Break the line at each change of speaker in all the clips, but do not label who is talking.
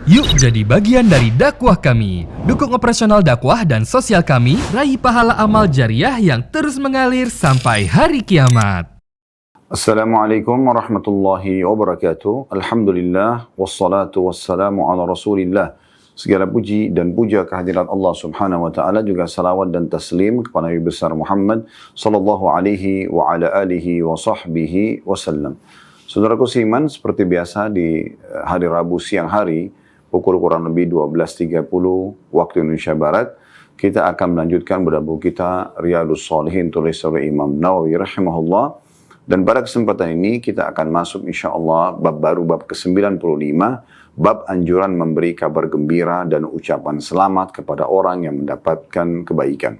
Yuk jadi bagian dari dakwah kami. Dukung operasional dakwah dan sosial kami, raih pahala amal jariah yang terus mengalir sampai hari kiamat.
Assalamualaikum warahmatullahi wabarakatuh. Alhamdulillah, wassalatu wassalamu ala rasulillah. Segala puji dan puja kehadirat Allah subhanahu wa ta'ala, juga salawat dan taslim kepada Nabi besar Muhammad sallallahu alaihi wa ala alihi wa sahbihi wasallam. Saudaraku seiman, seperti biasa di hari Rabu siang hari, pukul kurang lebih 12.30 waktu Indonesia Barat, kita akan melanjutkan pada buku kita Riyadhus Shalihin tulis oleh Imam Nawawi rahimahullah. Dan pada kesempatan ini kita akan masuk insyaAllah bab baru, bab ke-95, bab anjuran memberi kabar gembira dan ucapan selamat kepada orang yang mendapatkan kebaikan.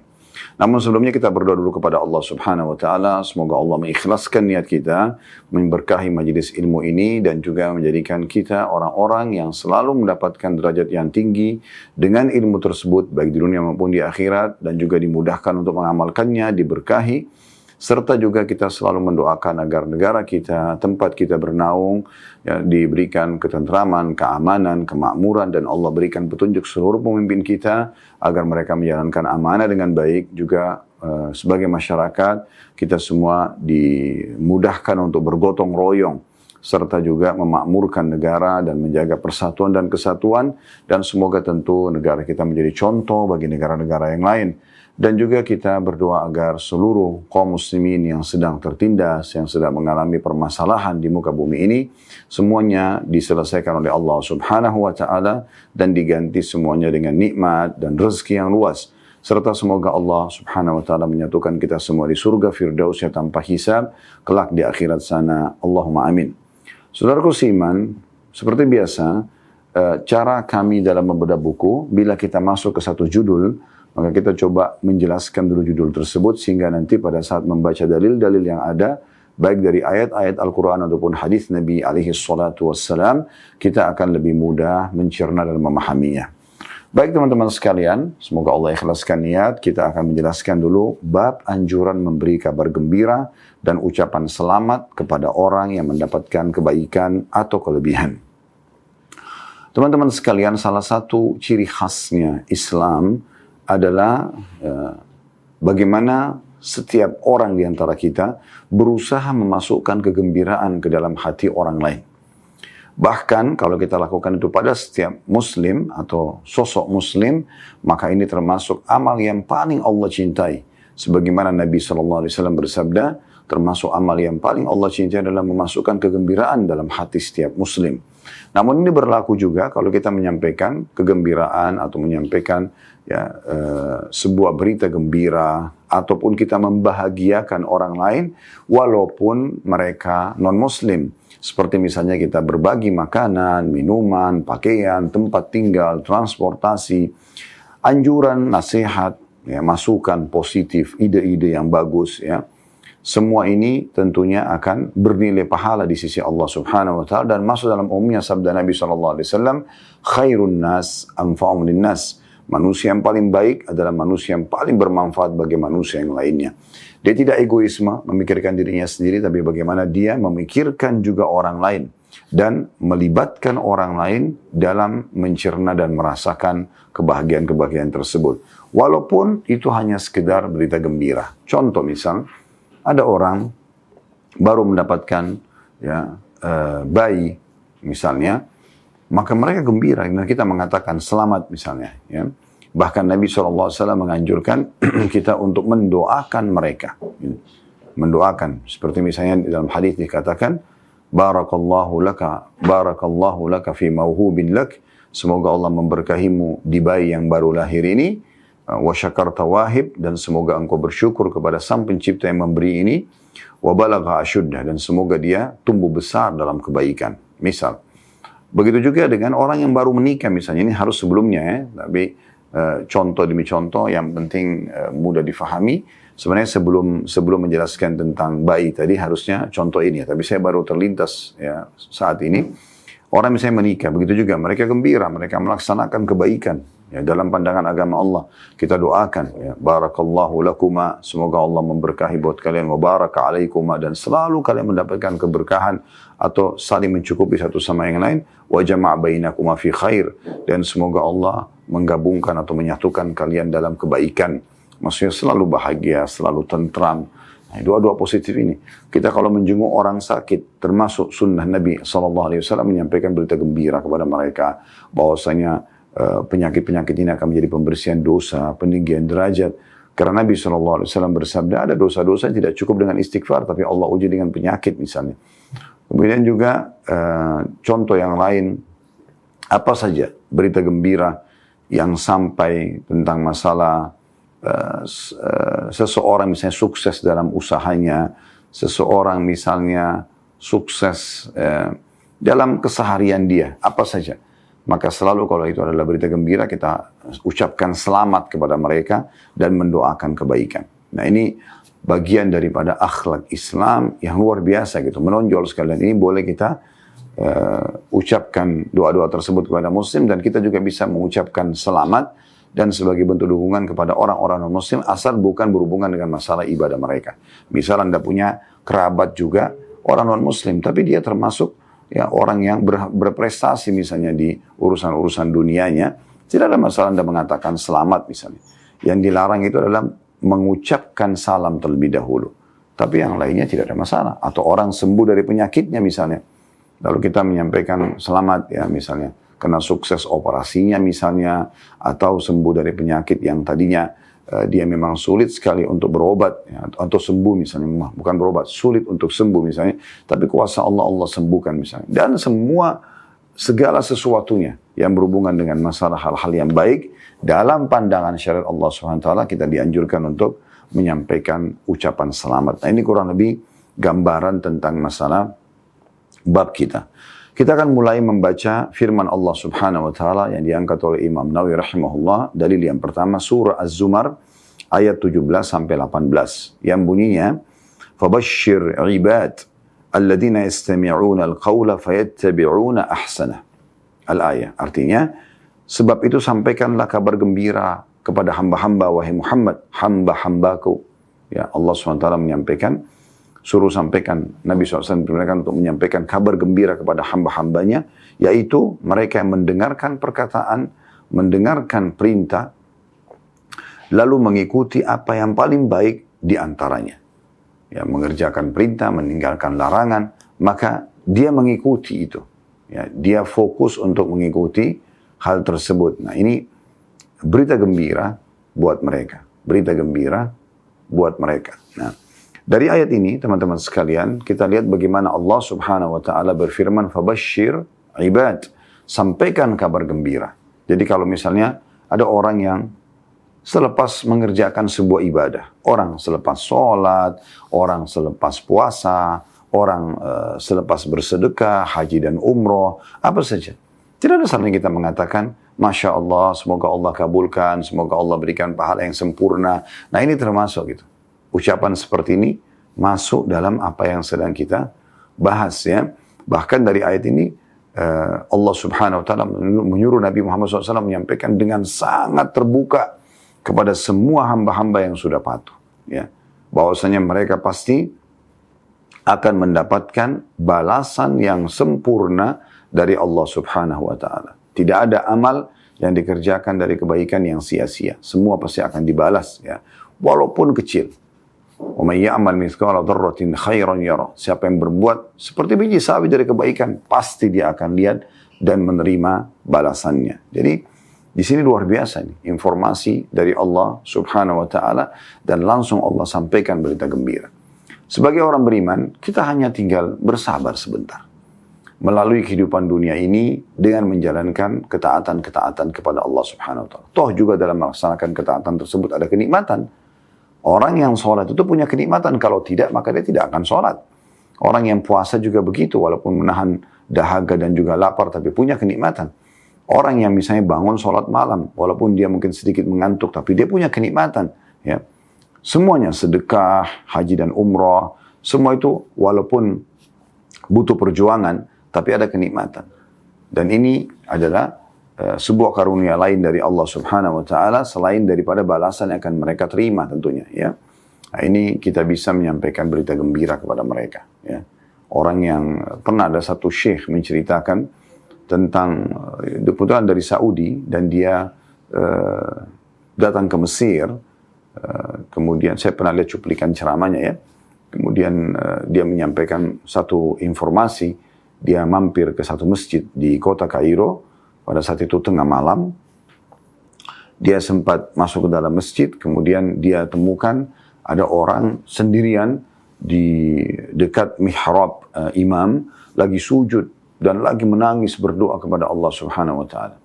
Namun sebelumnya kita berdoa dulu kepada Allah subhanahu wa ta'ala. Semoga Allah mengikhlaskan niat kita, memberkahi majlis ilmu ini, dan juga menjadikan kita orang-orang yang selalu mendapatkan derajat yang tinggi dengan ilmu tersebut, baik di dunia maupun di akhirat, dan juga dimudahkan untuk mengamalkannya, diberkahi. Serta juga kita selalu mendoakan agar negara kita, tempat kita bernaung, ya, diberikan ketentraman, keamanan, kemakmuran, dan Allah berikan petunjuk seluruh pemimpin kita agar mereka menjalankan amanah dengan baik. Juga sebagai masyarakat, kita semua dimudahkan untuk bergotong royong, serta juga memakmurkan negara dan menjaga persatuan dan kesatuan. Dan semoga tentu negara kita menjadi contoh bagi negara-negara yang lain. Dan juga kita berdoa agar seluruh kaum muslimin yang sedang tertindas, yang sedang mengalami permasalahan di muka bumi ini, semuanya diselesaikan oleh Allah subhanahu wa ta'ala dan diganti semuanya dengan nikmat dan rezeki yang luas. Serta semoga Allah subhanahu wa ta'ala menyatukan kita semua di surga Firdausnya tanpa hisab, kelak di akhirat sana. Allahumma amin. Saudaraku seiman, seperti biasa, cara kami dalam membedah buku, bila kita masuk ke satu judul, maka kita coba menjelaskan dulu judul tersebut, sehingga nanti pada saat membaca dalil-dalil yang ada, baik dari ayat-ayat Al-Quran ataupun hadis Nabi alaihi salatu wassalam, kita akan lebih mudah mencerna dan memahaminya. Baik teman-teman sekalian, semoga Allah ikhlaskan niat. Kita akan menjelaskan dulu bab anjuran memberi kabar gembira dan ucapan selamat kepada orang yang mendapatkan kebaikan atau kelebihan. Teman-teman sekalian, salah satu ciri khasnya Islam adalah bagaimana setiap orang di antara kita berusaha memasukkan kegembiraan ke dalam hati orang lain. Bahkan kalau kita lakukan itu pada setiap muslim atau sosok muslim, maka ini termasuk amal yang paling Allah cintai. Sebagaimana Nabi SAW bersabda, termasuk amal yang paling Allah cintai adalah memasukkan kegembiraan dalam hati setiap muslim. Namun ini berlaku juga kalau kita menyampaikan kegembiraan atau menyampaikan sebuah berita gembira, ataupun kita membahagiakan orang lain walaupun mereka non-muslim. Seperti misalnya kita berbagi makanan, minuman, pakaian, tempat tinggal, transportasi, anjuran, nasihat, ya, masukan positif, ide-ide yang bagus, ya. Semua ini tentunya akan bernilai pahala di sisi Allah subhanahu wa ta'ala, dan masuk dalam umumnya sabda Nabi SAW, khairun nas anfa'um linnas. Manusia yang paling baik adalah manusia yang paling bermanfaat bagi manusia yang lainnya. Dia tidak egoisme, memikirkan dirinya sendiri, tapi bagaimana dia memikirkan juga orang lain dan melibatkan orang lain dalam mencerna dan merasakan kebahagiaan-kebahagiaan tersebut. Walaupun itu hanya sekedar berita gembira. Contoh misal, ada orang baru mendapatkan bayi misalnya, maka mereka gembira, dan kita mengatakan selamat misalnya. Ya. Bahkan Nabi SAW menganjurkan kita untuk mendoakan mereka. Mendoakan. Seperti misalnya dalam hadis dikatakan, Barakallahu laka fi mauhubin lak. Semoga Allah memberkahimu di bayi yang baru lahir ini. Wa syakarta wahib, dan semoga engkau bersyukur kepada sang pencipta yang memberi ini. Wa balagha asyuddah, dan semoga dia tumbuh besar dalam kebaikan. Misal. Begitu juga dengan orang yang baru menikah misalnya, ini harus sebelumnya ya, tapi contoh demi contoh yang penting mudah difahami. Sebenarnya sebelum menjelaskan tentang bayi tadi harusnya contoh ini ya, tapi saya baru terlintas ya saat ini. Orang misalnya menikah, begitu juga mereka gembira, mereka melaksanakan kebaikan Ya, dalam pandangan agama Allah, kita doakan, ya, barakallahu lakuma, semoga Allah memberkahi buat kalian, wa baraka alaikuma, dan selalu kalian mendapatkan keberkahan atau saling mencukupi satu sama yang lain, wa jama' bainakuma fi khair, dan semoga Allah menggabungkan atau menyatukan kalian dalam kebaikan. Maksudnya selalu bahagia, selalu tentram. Nah, doa-doa positif ini. Kita kalau menjenguk orang sakit, termasuk sunnah Nabi SAW menyampaikan berita gembira kepada mereka, bahwasanya penyakit-penyakit ini akan menjadi pembersihan dosa, peninggian derajat. Karena Nabi SAW bersabda, ada dosa-dosa yang tidak cukup dengan istighfar, tapi Allah uji dengan penyakit misalnya. Kemudian juga contoh yang lain, apa saja berita gembira yang sampai tentang masalah seseorang misalnya sukses dalam usahanya, seseorang misalnya sukses dalam keseharian dia, apa saja. Maka selalu kalau itu adalah berita gembira, kita ucapkan selamat kepada mereka dan mendoakan kebaikan. Nah, ini bagian daripada akhlak Islam yang luar biasa gitu, menonjol sekalian. Ini boleh kita ucapkan doa-doa tersebut kepada muslim, dan kita juga bisa mengucapkan selamat dan sebagai bentuk dukungan kepada orang-orang non-muslim, asal bukan berhubungan dengan masalah ibadah mereka. Misal Anda punya kerabat juga orang non-muslim, tapi dia termasuk ya orang yang berprestasi misalnya di urusan-urusan dunianya, tidak ada masalah Anda mengatakan selamat misalnya. Yang dilarang itu adalah mengucapkan salam terlebih dahulu. Tapi yang lainnya tidak ada masalah. Atau orang sembuh dari penyakitnya misalnya, lalu kita menyampaikan selamat ya misalnya, kena sukses operasinya misalnya, atau sembuh dari penyakit yang tadinya dia memang sulit sekali untuk berobat, ya, atau sembuh misalnya, bukan berobat, sulit untuk sembuh misalnya, tapi kuasa Allah, Allah sembuhkan misalnya. Dan segala sesuatunya yang berhubungan dengan masalah hal-hal yang baik, dalam pandangan syariat Allah SWT, kita dianjurkan untuk menyampaikan ucapan selamat. Nah, ini kurang lebih gambaran tentang masalah bab kita. Kita akan mulai membaca firman Allah Subhanahu wa taala yang diangkat oleh Imam Nawawi rahimahullah. Dalil yang pertama surah Az-Zumar ayat 17 sampai 18 yang bunyinya, "Fabashshir 'ibad alladziina yastami'una al-qaula fayattabi'una ahsana." Al-ayah artinya, sebab itu sampaikanlah kabar gembira kepada hamba-hamba wahai Muhammad, hamba-hambaku. Ya, Allah SWT menyampaikan, suruh sampaikan, Nabi SAW diperintahkan untuk menyampaikan kabar gembira kepada hamba-hambanya, yaitu mereka yang mendengarkan perkataan, mendengarkan perintah, lalu mengikuti apa yang paling baik di antaranya. Ya, mengerjakan perintah, meninggalkan larangan, maka dia mengikuti itu. Ya, dia fokus untuk mengikuti hal tersebut. Nah, ini berita gembira buat mereka. Berita gembira buat mereka. Nah, dari ayat ini, teman-teman sekalian, kita lihat bagaimana Allah Subhanahu wa taala berfirman, "Fabashshir 'ibad." Sampaikan kabar gembira. Jadi kalau misalnya ada orang yang selepas mengerjakan sebuah ibadah, orang selepas sholat, orang selepas puasa, orang selepas bersedekah, haji dan umroh, apa saja. Tidak ada salahnya kita mengatakan, Masya Allah, semoga Allah kabulkan, semoga Allah berikan pahala yang sempurna. Nah, ini termasuk gitu. Ucapan seperti ini masuk dalam apa yang sedang kita bahas ya. Bahkan dari ayat ini Allah Subhanahu wa taala menyuruh Nabi Muhammad SAW menyampaikan dengan sangat terbuka kepada semua hamba-hamba yang sudah patuh ya, bahwasanya mereka pasti akan mendapatkan balasan yang sempurna dari Allah Subhanahu wa taala. Tidak ada amal yang dikerjakan dari kebaikan yang sia-sia. Semua pasti akan dibalas ya, walaupun kecil. Wa may ya'mal mithqala dzarratin khairan yara. Siapa yang berbuat seperti biji sawi dari kebaikan, pasti dia akan lihat dan menerima balasannya. Jadi di sini luar biasa nih informasi dari Allah Subhanahu wa taala, dan langsung Allah sampaikan berita gembira. Sebagai orang beriman, kita hanya tinggal bersabar sebentar melalui kehidupan dunia ini dengan menjalankan ketaatan-ketaatan kepada Allah Subhanahu wa taala. Toh juga dalam melaksanakan ketaatan tersebut ada kenikmatan. Orang yang sholat itu punya kenikmatan. Kalau tidak, maka dia tidak akan sholat. Orang yang puasa juga begitu, walaupun menahan dahaga dan juga lapar, tapi punya kenikmatan. Orang yang misalnya bangun sholat malam, walaupun dia mungkin sedikit mengantuk, tapi dia punya kenikmatan. Ya. Semuanya, sedekah, haji dan umrah, semua itu walaupun butuh perjuangan, tapi ada kenikmatan. Dan ini adalah sebuah karunia lain dari Allah Subhanahu wa taala selain daripada balasan yang akan mereka terima tentunya, ya. Nah, ini kita bisa menyampaikan berita gembira kepada mereka, ya. Orang yang pernah ada satu syekh menceritakan tentang kebetulan dari Saudi dan dia datang ke Mesir, kemudian saya pernah lihat cuplikan ceramahnya, ya. Kemudian dia menyampaikan satu informasi, dia mampir ke satu masjid di kota Kairo. Pada saat itu tengah malam, dia sempat masuk ke dalam masjid, kemudian dia temukan ada orang sendirian di dekat mihrab imam, lagi sujud dan lagi menangis berdoa kepada Allah Subhanahu wa taala.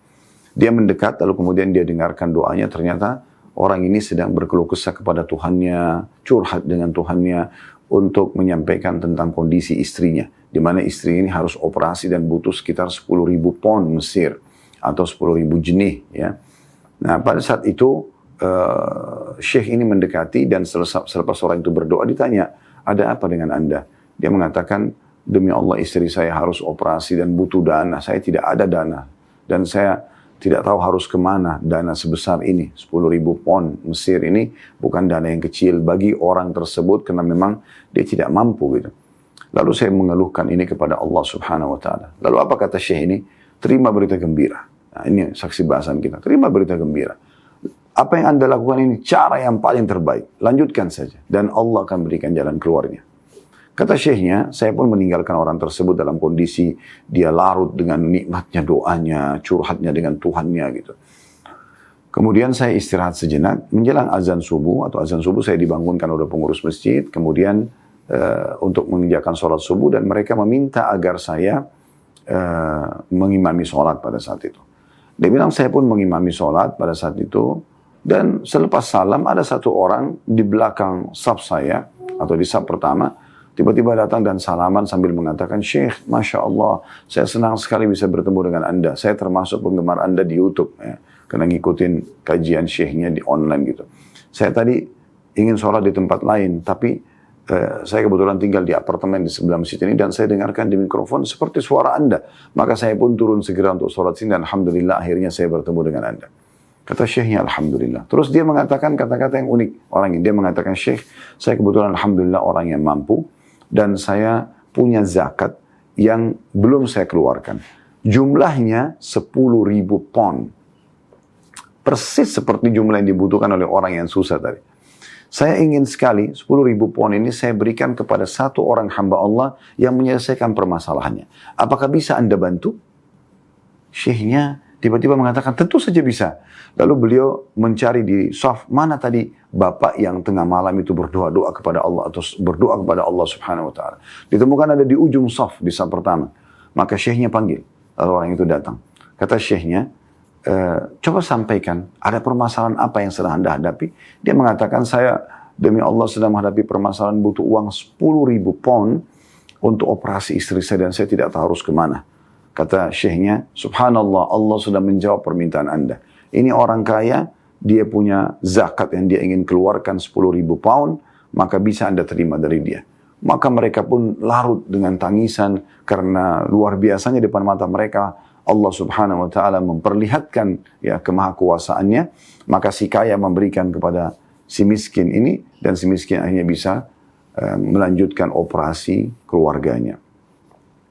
Dia mendekat, lalu kemudian dia dengarkan doanya, ternyata orang ini sedang berkeluh kesah kepada Tuhannya, curhat dengan Tuhannya untuk menyampaikan tentang kondisi istrinya, di mana istri ini harus operasi dan butuh sekitar 10.000 pon Mesir atau 10.000 jenih, ya. Nah, pada saat itu Syekh ini mendekati dan selepas orang itu berdoa ditanya, ada apa dengan Anda? Dia mengatakan, demi Allah istri saya harus operasi dan butuh dana, saya tidak ada dana dan saya tidak tahu harus kemana dana sebesar ini. 10.000 pon Mesir ini bukan dana yang kecil bagi orang tersebut karena memang dia tidak mampu gitu. Lalu saya mengeluhkan ini kepada Allah Subhanahu wa taala. Lalu apa kata Syekh ini? Terima berita gembira. Nah, ini saksi bahasan kita. Terima berita gembira. Apa yang Anda lakukan ini cara yang paling terbaik. Lanjutkan saja dan Allah akan berikan jalan keluarnya. Kata syekhnya, saya pun meninggalkan orang tersebut dalam kondisi dia larut dengan nikmatnya doanya, curhatnya dengan Tuhannya gitu. Kemudian saya istirahat sejenak, menjelang azan subuh atau azan subuh saya dibangunkan oleh pengurus masjid, kemudian untuk mengerjakan sholat subuh dan mereka meminta agar saya mengimami sholat pada saat itu. Dia bilang saya pun mengimami sholat pada saat itu dan selepas salam ada satu orang di belakang saf saya atau di saf pertama tiba-tiba datang dan salaman sambil mengatakan, Syekh, Masya Allah, saya senang sekali bisa bertemu dengan Anda. Saya termasuk penggemar Anda di YouTube, ya, karena ngikutin kajian Syekhnya di online gitu. Saya tadi ingin sholat di tempat lain, tapi saya kebetulan tinggal di apartemen di sebelah masjid ini dan saya dengarkan di mikrofon seperti suara Anda. Maka saya pun turun segera untuk sholat sini dan Alhamdulillah akhirnya saya bertemu dengan Anda. Kata Syekhnya, Alhamdulillah. Terus dia mengatakan kata-kata yang unik. Orang ini, dia mengatakan, Syekh, saya kebetulan Alhamdulillah orang yang mampu dan saya punya zakat yang belum saya keluarkan. Jumlahnya 10.000 pon. Persis seperti jumlah yang dibutuhkan oleh orang yang susah tadi. Saya ingin sekali 10.000 pon ini saya berikan kepada satu orang hamba Allah yang menyelesaikan permasalahannya. Apakah bisa Anda bantu? Syekhnya tiba-tiba mengatakan, tentu saja bisa. Lalu beliau mencari di saf, mana tadi bapak yang tengah malam itu berdoa-doa kepada Allah atau berdoa kepada Allah Subhanahu wa taala. Ditemukan ada di ujung saf di saf pertama. Maka syekhnya panggil. Lalu orang itu datang. Kata syekhnya, coba sampaikan, ada permasalahan apa yang sedang Anda hadapi? Dia mengatakan, saya demi Allah sedang menghadapi permasalahan butuh uang 10.000 pon untuk operasi istri saya dan saya tidak tahu harus kemana. Kata syekhnya, subhanallah, Allah sudah menjawab permintaan Anda. Ini orang kaya, dia punya zakat yang dia ingin keluarkan 10.000 pound, maka bisa Anda terima dari dia. Maka mereka pun larut dengan tangisan karena luar biasanya depan mata mereka Allah Subhanahu wa taala memperlihatkan ya kemahakuasaannya, maka si kaya memberikan kepada si miskin ini dan si miskin akhirnya bisa melanjutkan operasi keluarganya.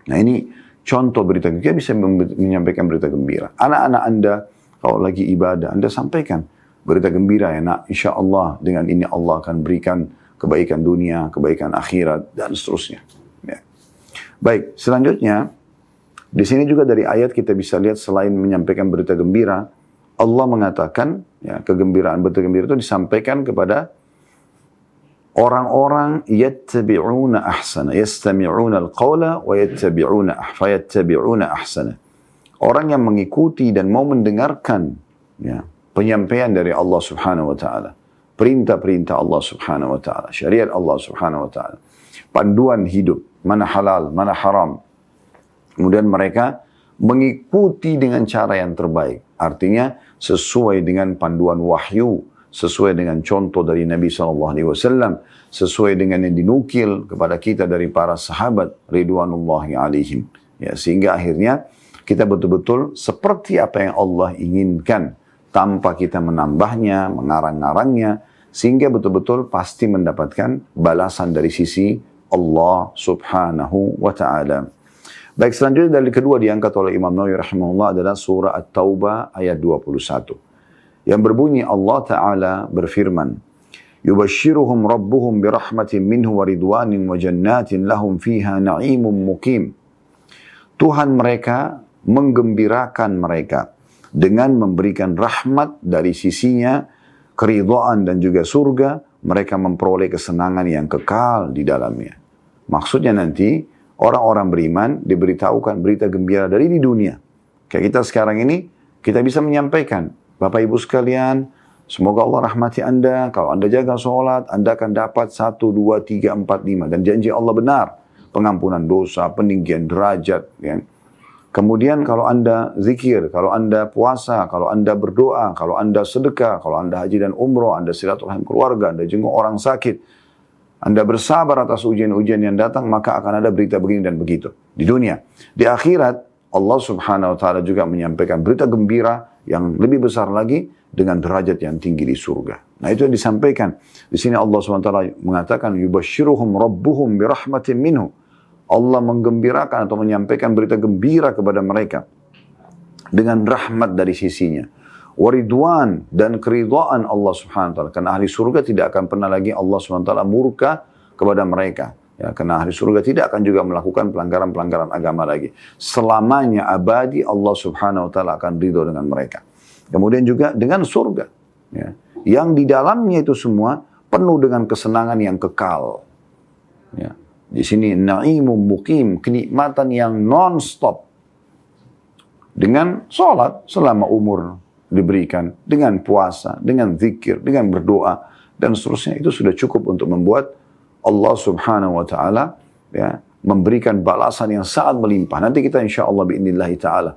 Nah, ini contoh berita gembira, bisa menyampaikan berita gembira. Anak-anak Anda kalau lagi ibadah, Anda sampaikan berita gembira ya nak, insya Allah dengan ini Allah akan berikan kebaikan dunia, kebaikan akhirat dan seterusnya. Ya. Baik, selanjutnya di sini juga dari ayat kita bisa lihat selain menyampaikan berita gembira, Allah mengatakan ya, kegembiraan berita gembira itu disampaikan kepada orang-orang yattabi'una ahsana, yastami'una al-qawla wa yattabi'una ahsana. Orang yang mengikuti dan mau mendengarkan ya, penyampaian dari Allah Subhanahu wa taala, perintah-perintah Allah Subhanahu wa taala, syariat Allah Subhanahu wa taala, panduan hidup, mana halal, mana haram. Kemudian mereka mengikuti dengan cara yang terbaik. Artinya sesuai dengan panduan wahyu, sesuai dengan contoh dari Nabi SAW, sesuai dengan yang dinukil kepada kita dari para sahabat Ridwanullahi alaihim. Ya, sehingga akhirnya kita betul-betul seperti apa yang Allah inginkan, tanpa kita menambahnya, mengarang-ngarangnya, sehingga betul-betul pasti mendapatkan balasan dari sisi Allah subhanahu wa ta'ala. Baik, selanjutnya dari kedua diangkat oleh Imam Nawawi rahimahullah adalah surah At-Taubah ayat 21. Yang berbunyi Allah Ta'ala berfirman, Yubashiruhum rabbuhum birahmatin minhu wa ridwanin wa jannatin lahum fiha na'imun mukim. Tuhan mereka menggembirakan mereka dengan memberikan rahmat dari sisinya, keridhaan dan juga surga, mereka memperoleh kesenangan yang kekal di dalamnya. Maksudnya nanti, orang-orang beriman diberitahukan berita gembira dari di dunia. Kayak kita sekarang ini, kita bisa menyampaikan, Bapak Ibu sekalian, semoga Allah rahmati Anda, kalau Anda jaga sholat, Anda akan dapat 1, 2, 3, 4, 5. Dan janji Allah benar, pengampunan dosa, peninggian derajat, ya. Kemudian kalau Anda zikir, kalau Anda puasa, kalau Anda berdoa, kalau Anda sedekah, kalau Anda haji dan umroh, Anda silaturahim keluarga, Anda jenguk orang sakit, Anda bersabar atas ujian-ujian yang datang, maka akan ada berita begini dan begitu. Di dunia. Di akhirat, Allah subhanahu wa ta'ala juga menyampaikan berita gembira yang lebih besar lagi dengan derajat yang tinggi di surga. Nah itu yang disampaikan. Di sini Allah subhanahu wa ta'ala mengatakan, Yubashiruhum rabbuhum birahmatin minhu. Allah menggembirakan atau menyampaikan berita gembira kepada mereka dengan rahmat dari sisinya. Waridwan dan keridhaan Allah subhanahu wa ta'ala. Karena ahli surga tidak akan pernah lagi Allah subhanahu wa ta'ala murka kepada mereka. Ya, karena ahli surga tidak akan juga melakukan pelanggaran-pelanggaran agama lagi. Selamanya abadi Allah subhanahu wa ta'ala akan ridho dengan mereka. Kemudian juga dengan surga. Ya, yang di dalamnya itu semua penuh dengan kesenangan yang kekal. Ya. Di sini na'imun mukim, kenikmatan yang non-stop. Dengan sholat selama umur diberikan, dengan puasa, dengan zikir, dengan berdoa, dan seterusnya. Itu sudah cukup untuk membuat Allah subhanahu wa ta'ala ya, memberikan balasan yang sangat melimpah. Nanti kita insya Allah bi'inillahi ta'ala.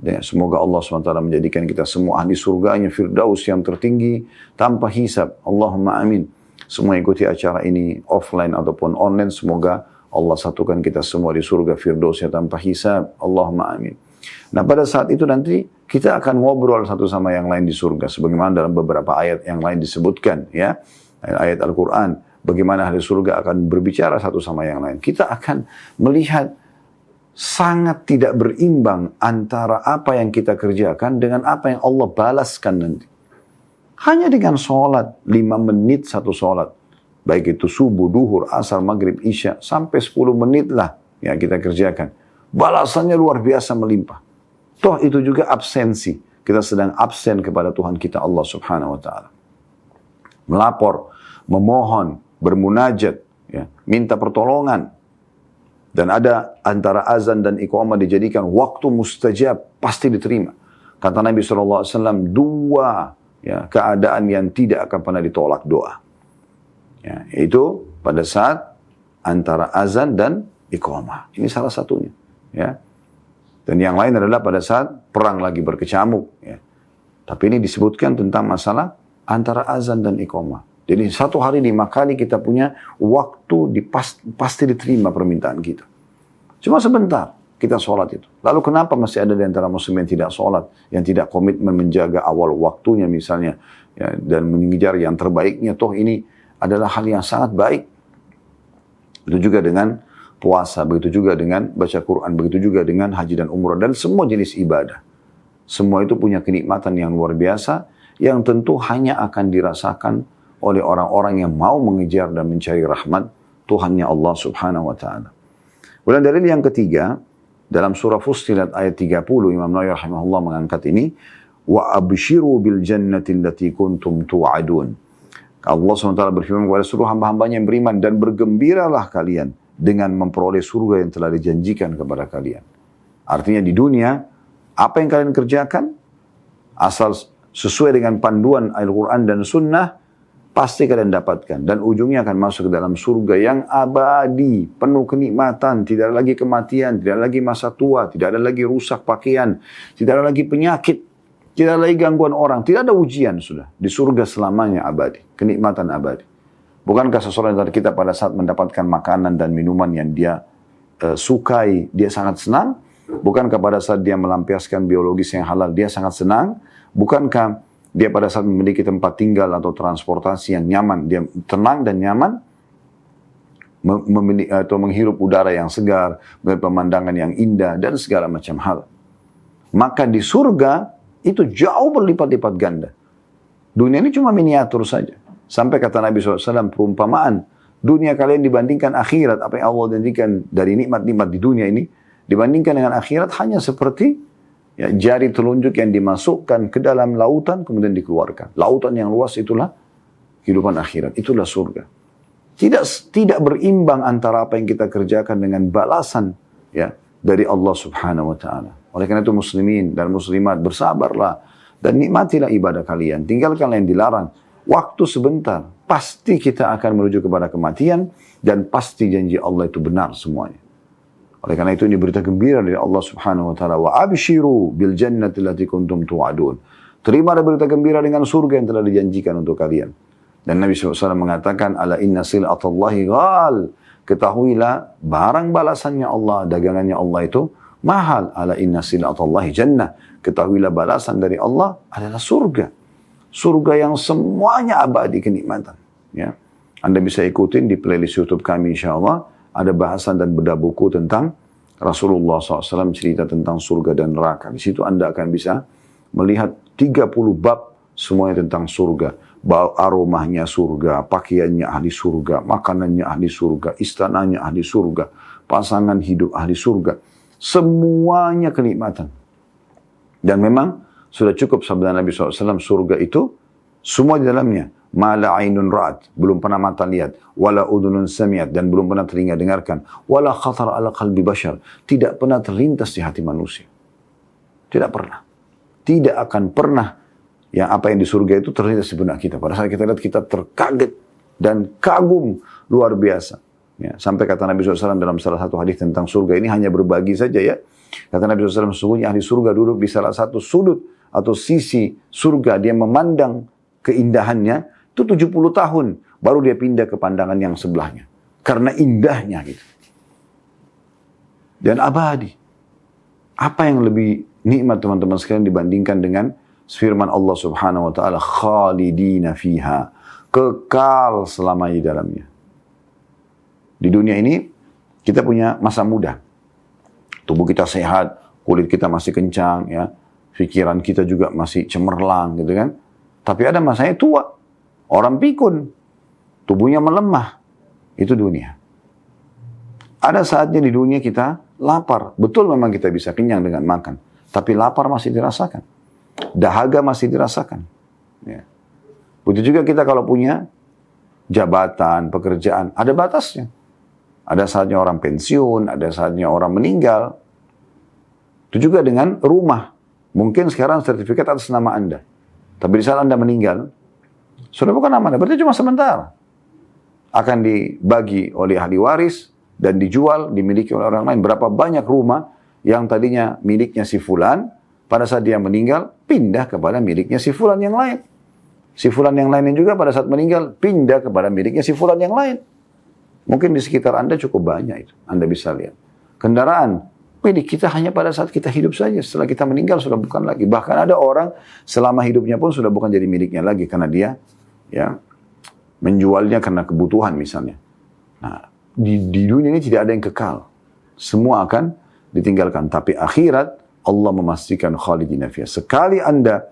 Ya, semoga Allah subhanahu wa ta'ala menjadikan kita semua ahli surganya, firdaus yang tertinggi, tanpa hisab. Allahumma amin. Semua ikuti acara ini offline ataupun online. Semoga Allah satukan kita semua di surga firdausnya tanpa hisab. Allahumma amin. Nah pada saat itu nanti kita akan ngobrol satu sama yang lain di surga. Sebagaimana dalam beberapa ayat yang lain disebutkan. Ya, ayat Al-Quran. Bagaimana ahli surga akan berbicara satu sama yang lain. Kita akan melihat sangat tidak berimbang antara apa yang kita kerjakan dengan apa yang Allah balaskan nanti. Hanya dengan sholat, 5 menit satu sholat. Baik itu subuh, duhur, asar, maghrib, isya. Sampai 10 menit lah yang kita kerjakan. Balasannya luar biasa melimpah. Toh itu juga absensi. Kita sedang absen kepada Tuhan kita Allah subhanahu wa ta'ala. Melapor, memohon, bermunajat, ya, minta pertolongan. Dan ada antara azan dan iqamah dijadikan waktu mustajab, pasti diterima. Kata Nabi SAW, 2 ya, keadaan yang tidak akan pernah ditolak doa. Ya, itu pada saat antara azan dan iqamah. Ini salah satunya. Ya. Dan yang lain adalah pada saat perang lagi berkecamuk. Ya. Tapi ini disebutkan tentang masalah antara azan dan iqamah. Jadi 1 hari 5 kali kita punya waktu pasti diterima permintaan kita. Cuma sebentar kita sholat itu. Lalu kenapa masih ada di antara muslim yang tidak sholat, yang tidak komitmen menjaga awal waktunya misalnya, ya, dan mengejar yang terbaiknya, toh ini adalah hal yang sangat baik. Begitu juga dengan puasa, begitu juga dengan baca Quran, begitu juga dengan haji dan umrah, dan semua jenis ibadah. Semua itu punya kenikmatan yang luar biasa, yang tentu hanya akan dirasakan oleh orang-orang yang mau mengejar dan mencari rahmat Tuhannya Allah subhanahu wa ta'ala. Kemudian dalil yang ketiga, dalam surah Fussilat ayat 30, Imam Nawawi rahimahullah mengangkat ini, wa abshiru bil jannati allati kuntum tu'adun. Allah SWT berfirman kepada seluruh hamba-hambanya yang beriman, dan bergembiralah kalian dengan memperoleh surga yang telah dijanjikan kepada kalian. Artinya di dunia, apa yang kalian kerjakan, asal sesuai dengan panduan Al-Quran dan Sunnah, pasti kalian dapatkan. Dan ujungnya akan masuk ke dalam surga yang abadi, penuh kenikmatan, tidak ada lagi kematian, tidak ada lagi masa tua, tidak ada lagi rusak pakaian, tidak ada lagi penyakit, tidak ada lagi gangguan orang, tidak ada ujian sudah. Di surga selamanya abadi, kenikmatan abadi. Bukankah seseorang dari kita pada saat mendapatkan makanan dan minuman yang dia sukai, dia sangat senang? Bukankah pada saat dia melampiaskan biologis yang halal, dia sangat senang? Bukankah dia pada saat memiliki tempat tinggal atau transportasi yang nyaman, dia tenang dan nyaman? Atau menghirup udara yang segar, melihat pemandangan yang indah, dan segala macam hal. Maka di surga, itu jauh berlipat-lipat ganda. Dunia ini cuma miniatur saja. Sampai kata Nabi SAW, perumpamaan dunia kalian dibandingkan akhirat, apa yang Allah janjikan dari nikmat-nikmat di dunia ini, dibandingkan dengan akhirat hanya seperti jari telunjuk yang dimasukkan ke dalam lautan, kemudian dikeluarkan. Lautan yang luas itulah kehidupan akhirat, itulah surga. Tidak berimbang antara apa yang kita kerjakan dengan balasan dari Allah Subhanahu wa taala. Oleh karena itu muslimin dan muslimat, bersabarlah dan nikmatilah ibadah kalian. Tinggalkanlah yang dilarang. Waktu sebentar, pasti kita akan menuju kepada kematian dan pasti janji Allah itu benar semuanya. Oleh karena itu ini berita gembira dari Allah Subhanahu wa taala, wa abshiru bil jannati allati kuntum tu'adun. Terima berita gembira dengan surga yang telah dijanjikan untuk kalian. Dan Nabi SAW mengatakan, ala inna sil'atallahi ghal. Ketahuilah barang balasannya Allah, dagangannya Allah itu mahal. Ala inna sil'atallahi jannah. Ketahuilah balasan dari Allah adalah surga. Surga yang semuanya abadi kenikmatan. Ya. Anda bisa ikutin di playlist YouTube kami insyaAllah. Ada bahasan dan bedah buku tentang Rasulullah SAW cerita tentang surga dan neraka. Di situ Anda akan bisa melihat 30 bab semuanya tentang surga. Aromanya surga, pakaiannya ahli surga, makanannya ahli surga, istananya ahli surga, pasangan hidup ahli surga. Semuanya kenikmatan. Dan memang sudah cukup sabda Nabi SAW, surga itu semua di dalamnya. Ma la ainun ra'at, belum pernah mata lihat. Wala udhunun sami'at, dan belum pernah telinga dengarkan. Wala khatar ala qalbi bashar, tidak pernah terlintas di hati manusia. Tidak pernah. Tidak akan pernah yang apa yang di surga itu terlintas di benak kita. Pada saat kita lihat, kita terkaget dan kagum luar biasa. Ya, sampai kata Nabi SAW dalam salah satu hadis tentang surga ini, hanya berbagi saja ya. Kata Nabi SAW, sesungguhnya ahli surga duduk di salah satu sudut atau sisi surga, dia memandang keindahannya, itu 70 tahun, baru dia pindah ke pandangan yang sebelahnya. Karena indahnya gitu. Dan abadi. Apa yang lebih nikmat teman-teman sekalian dibandingkan dengan firman Allah Subhanahu wa taala, khalidina fiha, kekal selama di dalamnya. Di dunia ini kita punya masa muda. Tubuh kita sehat, kulit kita masih kencang ya, pikiran kita juga masih cemerlang gitu kan. Tapi ada masanya tua, orang pikun, tubuhnya melemah. Itu dunia. Ada saatnya di dunia kita lapar. Betul memang kita bisa kenyang dengan makan, tapi lapar masih dirasakan. Dahaga masih dirasakan. Ya. Begitu juga kita kalau punya jabatan, pekerjaan, ada batasnya. Ada saatnya orang pensiun, ada saatnya orang meninggal. Itu juga dengan rumah. Mungkin sekarang sertifikat atas nama Anda. Tapi di saat Anda meninggal, sudah bukan nama Anda, berarti cuma sementara. Akan dibagi oleh ahli waris dan dijual, dimiliki oleh orang lain. Berapa banyak rumah yang tadinya miliknya si fulan, pada saat dia meninggal, pindah kepada miliknya si fulan yang lain. Si fulan yang lainnya juga pada saat meninggal, pindah kepada miliknya si fulan yang lain. Mungkin di sekitar Anda cukup banyak itu. Anda bisa lihat. Kendaraan, milik kita hanya pada saat kita hidup saja. Setelah kita meninggal sudah bukan lagi. Bahkan ada orang selama hidupnya pun sudah bukan jadi miliknya lagi. Karena dia menjualnya karena kebutuhan misalnya. Nah, di dunia ini tidak ada yang kekal. Semua akan ditinggalkan. Tapi akhirat, Allah memastikan khalidina fiha. Sekali Anda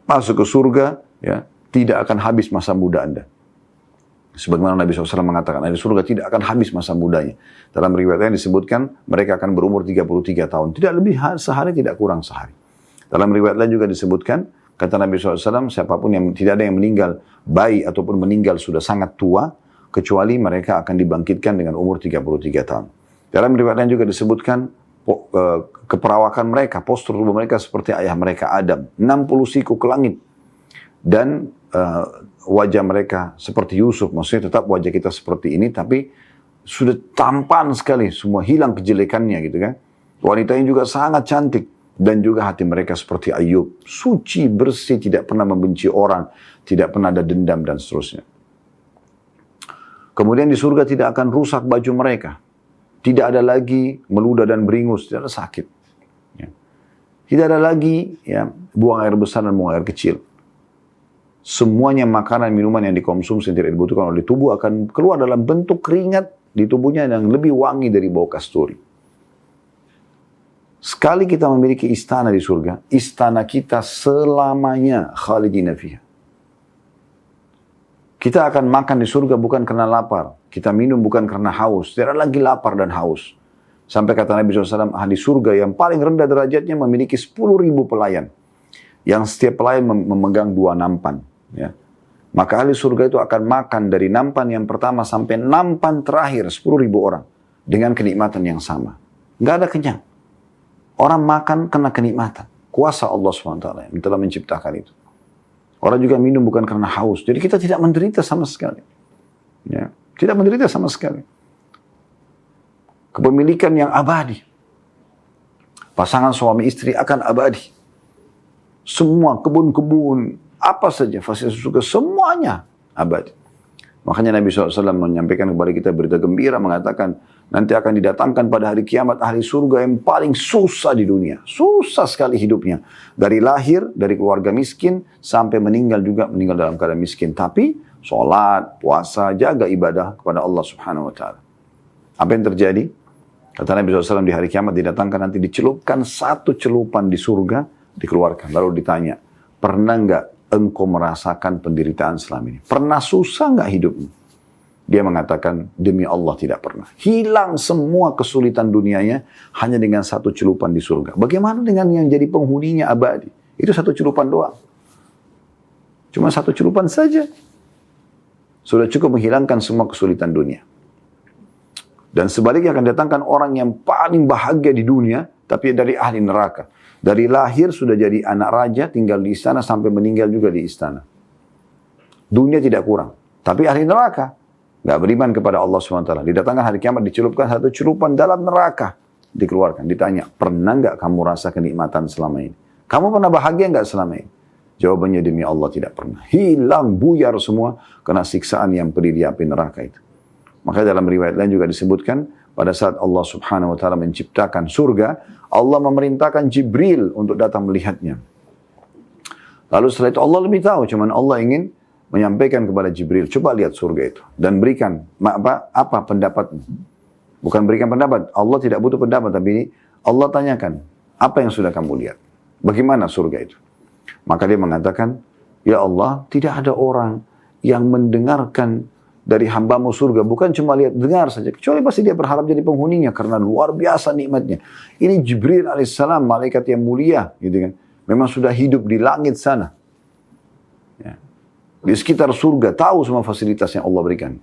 masuk ke surga, ya, tidak akan habis masa muda Anda. Sebagaimana Nabi SAW mengatakan, ahli surga tidak akan habis masa mudanya. Dalam riwayatnya disebutkan, mereka akan berumur 33 tahun. Tidak lebih sehari, tidak kurang sehari. Dalam riwayat lain juga disebutkan, kata Nabi SAW, siapapun yang tidak ada yang meninggal bayi ataupun meninggal sudah sangat tua, kecuali mereka akan dibangkitkan dengan umur 33 tahun. Dalam riwayat lain juga disebutkan, keperawakan mereka, postur tubuh mereka seperti ayah mereka Adam, 60 siku ke langit, dan wajah mereka seperti Yusuf, maksudnya tetap wajah kita seperti ini, tapi sudah tampan sekali, semua hilang kejelekannya gitu kan. Wanitanya juga sangat cantik, dan juga hati mereka seperti Ayub, suci, bersih, tidak pernah membenci orang, tidak pernah ada dendam dan seterusnya. Kemudian di surga tidak akan rusak baju mereka. Tidak ada lagi meludah dan beringus, tidak ada sakit. Ya. Tidak ada lagi ya, buang air besar dan buang air kecil. Semuanya makanan, minuman yang dikonsumsi yang tidak dibutuhkan oleh tubuh akan keluar dalam bentuk keringat di tubuhnya yang lebih wangi dari bau kasturi. Sekali kita memiliki istana di surga, istana kita selamanya khalidina fiha. Kita akan makan di surga bukan karena lapar. Kita minum bukan karena haus. Tidak lagi lapar dan haus. Sampai kata Nabi SAW, ahli surga yang paling rendah derajatnya memiliki 10.000 pelayan. Yang setiap pelayan memegang 2 nampan. Ya. Maka ahli surga itu akan makan dari nampan yang pertama sampai nampan terakhir 10.000 orang. Dengan kenikmatan yang sama. Nggak ada kenyang. Orang makan kena kenikmatan. Kuasa Allah SWT yang telah menciptakan itu. Orang juga minum bukan karena haus. Jadi kita tidak menderita sama sekali. Ya. Tidak menderita sama sekali. Kepemilikan yang abadi. Pasangan suami istri akan abadi. Semua kebun-kebun, apa saja fasilitas surga, semuanya abadi. Makanya Nabi SAW menyampaikan kepada kita berita gembira, mengatakan nanti akan didatangkan pada hari kiamat ahli surga yang paling susah di dunia. Susah sekali hidupnya. Dari lahir, dari keluarga miskin, sampai meninggal juga, meninggal dalam keadaan miskin. Tapi sholat, puasa, jaga ibadah kepada Allah Subhanahu Wa Taala. Apa yang terjadi? Kata Nabi SAW di hari kiamat didatangkan nanti dicelupkan satu celupan di surga, dikeluarkan. Lalu ditanya, pernah nggak engkau merasakan penderitaan selama ini? Pernah susah nggak hidupmu? Dia mengatakan, demi Allah tidak pernah. Hilang semua kesulitan dunianya hanya dengan satu celupan di surga. Bagaimana dengan yang jadi penghuninya abadi? Itu satu celupan doang. Cuma satu celupan saja. Sudah cukup menghilangkan semua kesulitan dunia. Dan sebaliknya akan datangkan orang yang paling bahagia di dunia, tapi dari ahli neraka. Dari lahir sudah jadi anak raja, tinggal di istana, sampai meninggal juga di istana. Dunia tidak kurang. Tapi ahli neraka. Nggak beriman kepada Allah SWT. Didatangkan hari kiamat, dicelupkan satu celupan dalam neraka. Dikeluarkan. Ditanya, pernah nggak kamu rasa kenikmatan selama ini? Kamu pernah bahagia nggak selama ini? Jawabannya, demi Allah tidak pernah. Hilang, buyar semua, kena siksaan yang pedih di api neraka itu. Maka dalam riwayat lain juga disebutkan, pada saat Allah Subhanahu Wa Taala menciptakan surga, Allah memerintahkan Jibril untuk datang melihatnya. Lalu setelah itu Allah lebih tahu, cuman Allah ingin menyampaikan kepada Jibril, coba lihat surga itu dan berikan apa pendapatmu. Bukan berikan pendapat, Allah tidak butuh pendapat, tapi Allah tanyakan, apa yang sudah kamu lihat? Bagaimana surga itu? Maka dia mengatakan, ya Allah, tidak ada orang yang mendengarkan dari hambamu surga, bukan cuma lihat dengar saja, kecuali pasti dia berharap jadi penghuninya karena luar biasa nikmatnya. Ini Jibril alaihissalam, malaikat yang mulia, gitu kan. Memang sudah hidup di langit sana, ya. Di sekitar surga, tahu semua fasilitas yang Allah berikan.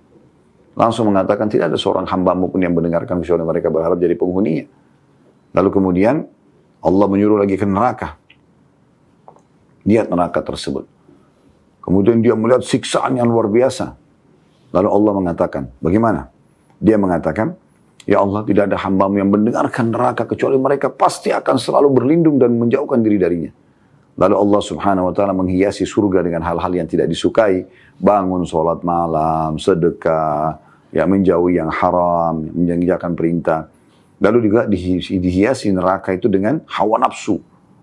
Langsung mengatakan tidak ada seorang hambamu pun yang mendengarkan kecuali mereka berharap jadi penghuninya. Lalu kemudian Allah menyuruh lagi ke neraka. Lihat neraka tersebut. Kemudian dia melihat siksaan yang luar biasa. Lalu Allah mengatakan, bagaimana? Dia mengatakan, ya Allah, tidak ada hambamu yang mendengarkan neraka kecuali mereka pasti akan selalu berlindung dan menjauhkan diri darinya. Lalu Allah Subhanahu Wa Taala menghiasi surga dengan hal-hal yang tidak disukai, bangun sholat malam, sedekah, ya menjauhi yang haram, menjalankan perintah. Lalu juga dihiasi neraka itu dengan hawa nafsu,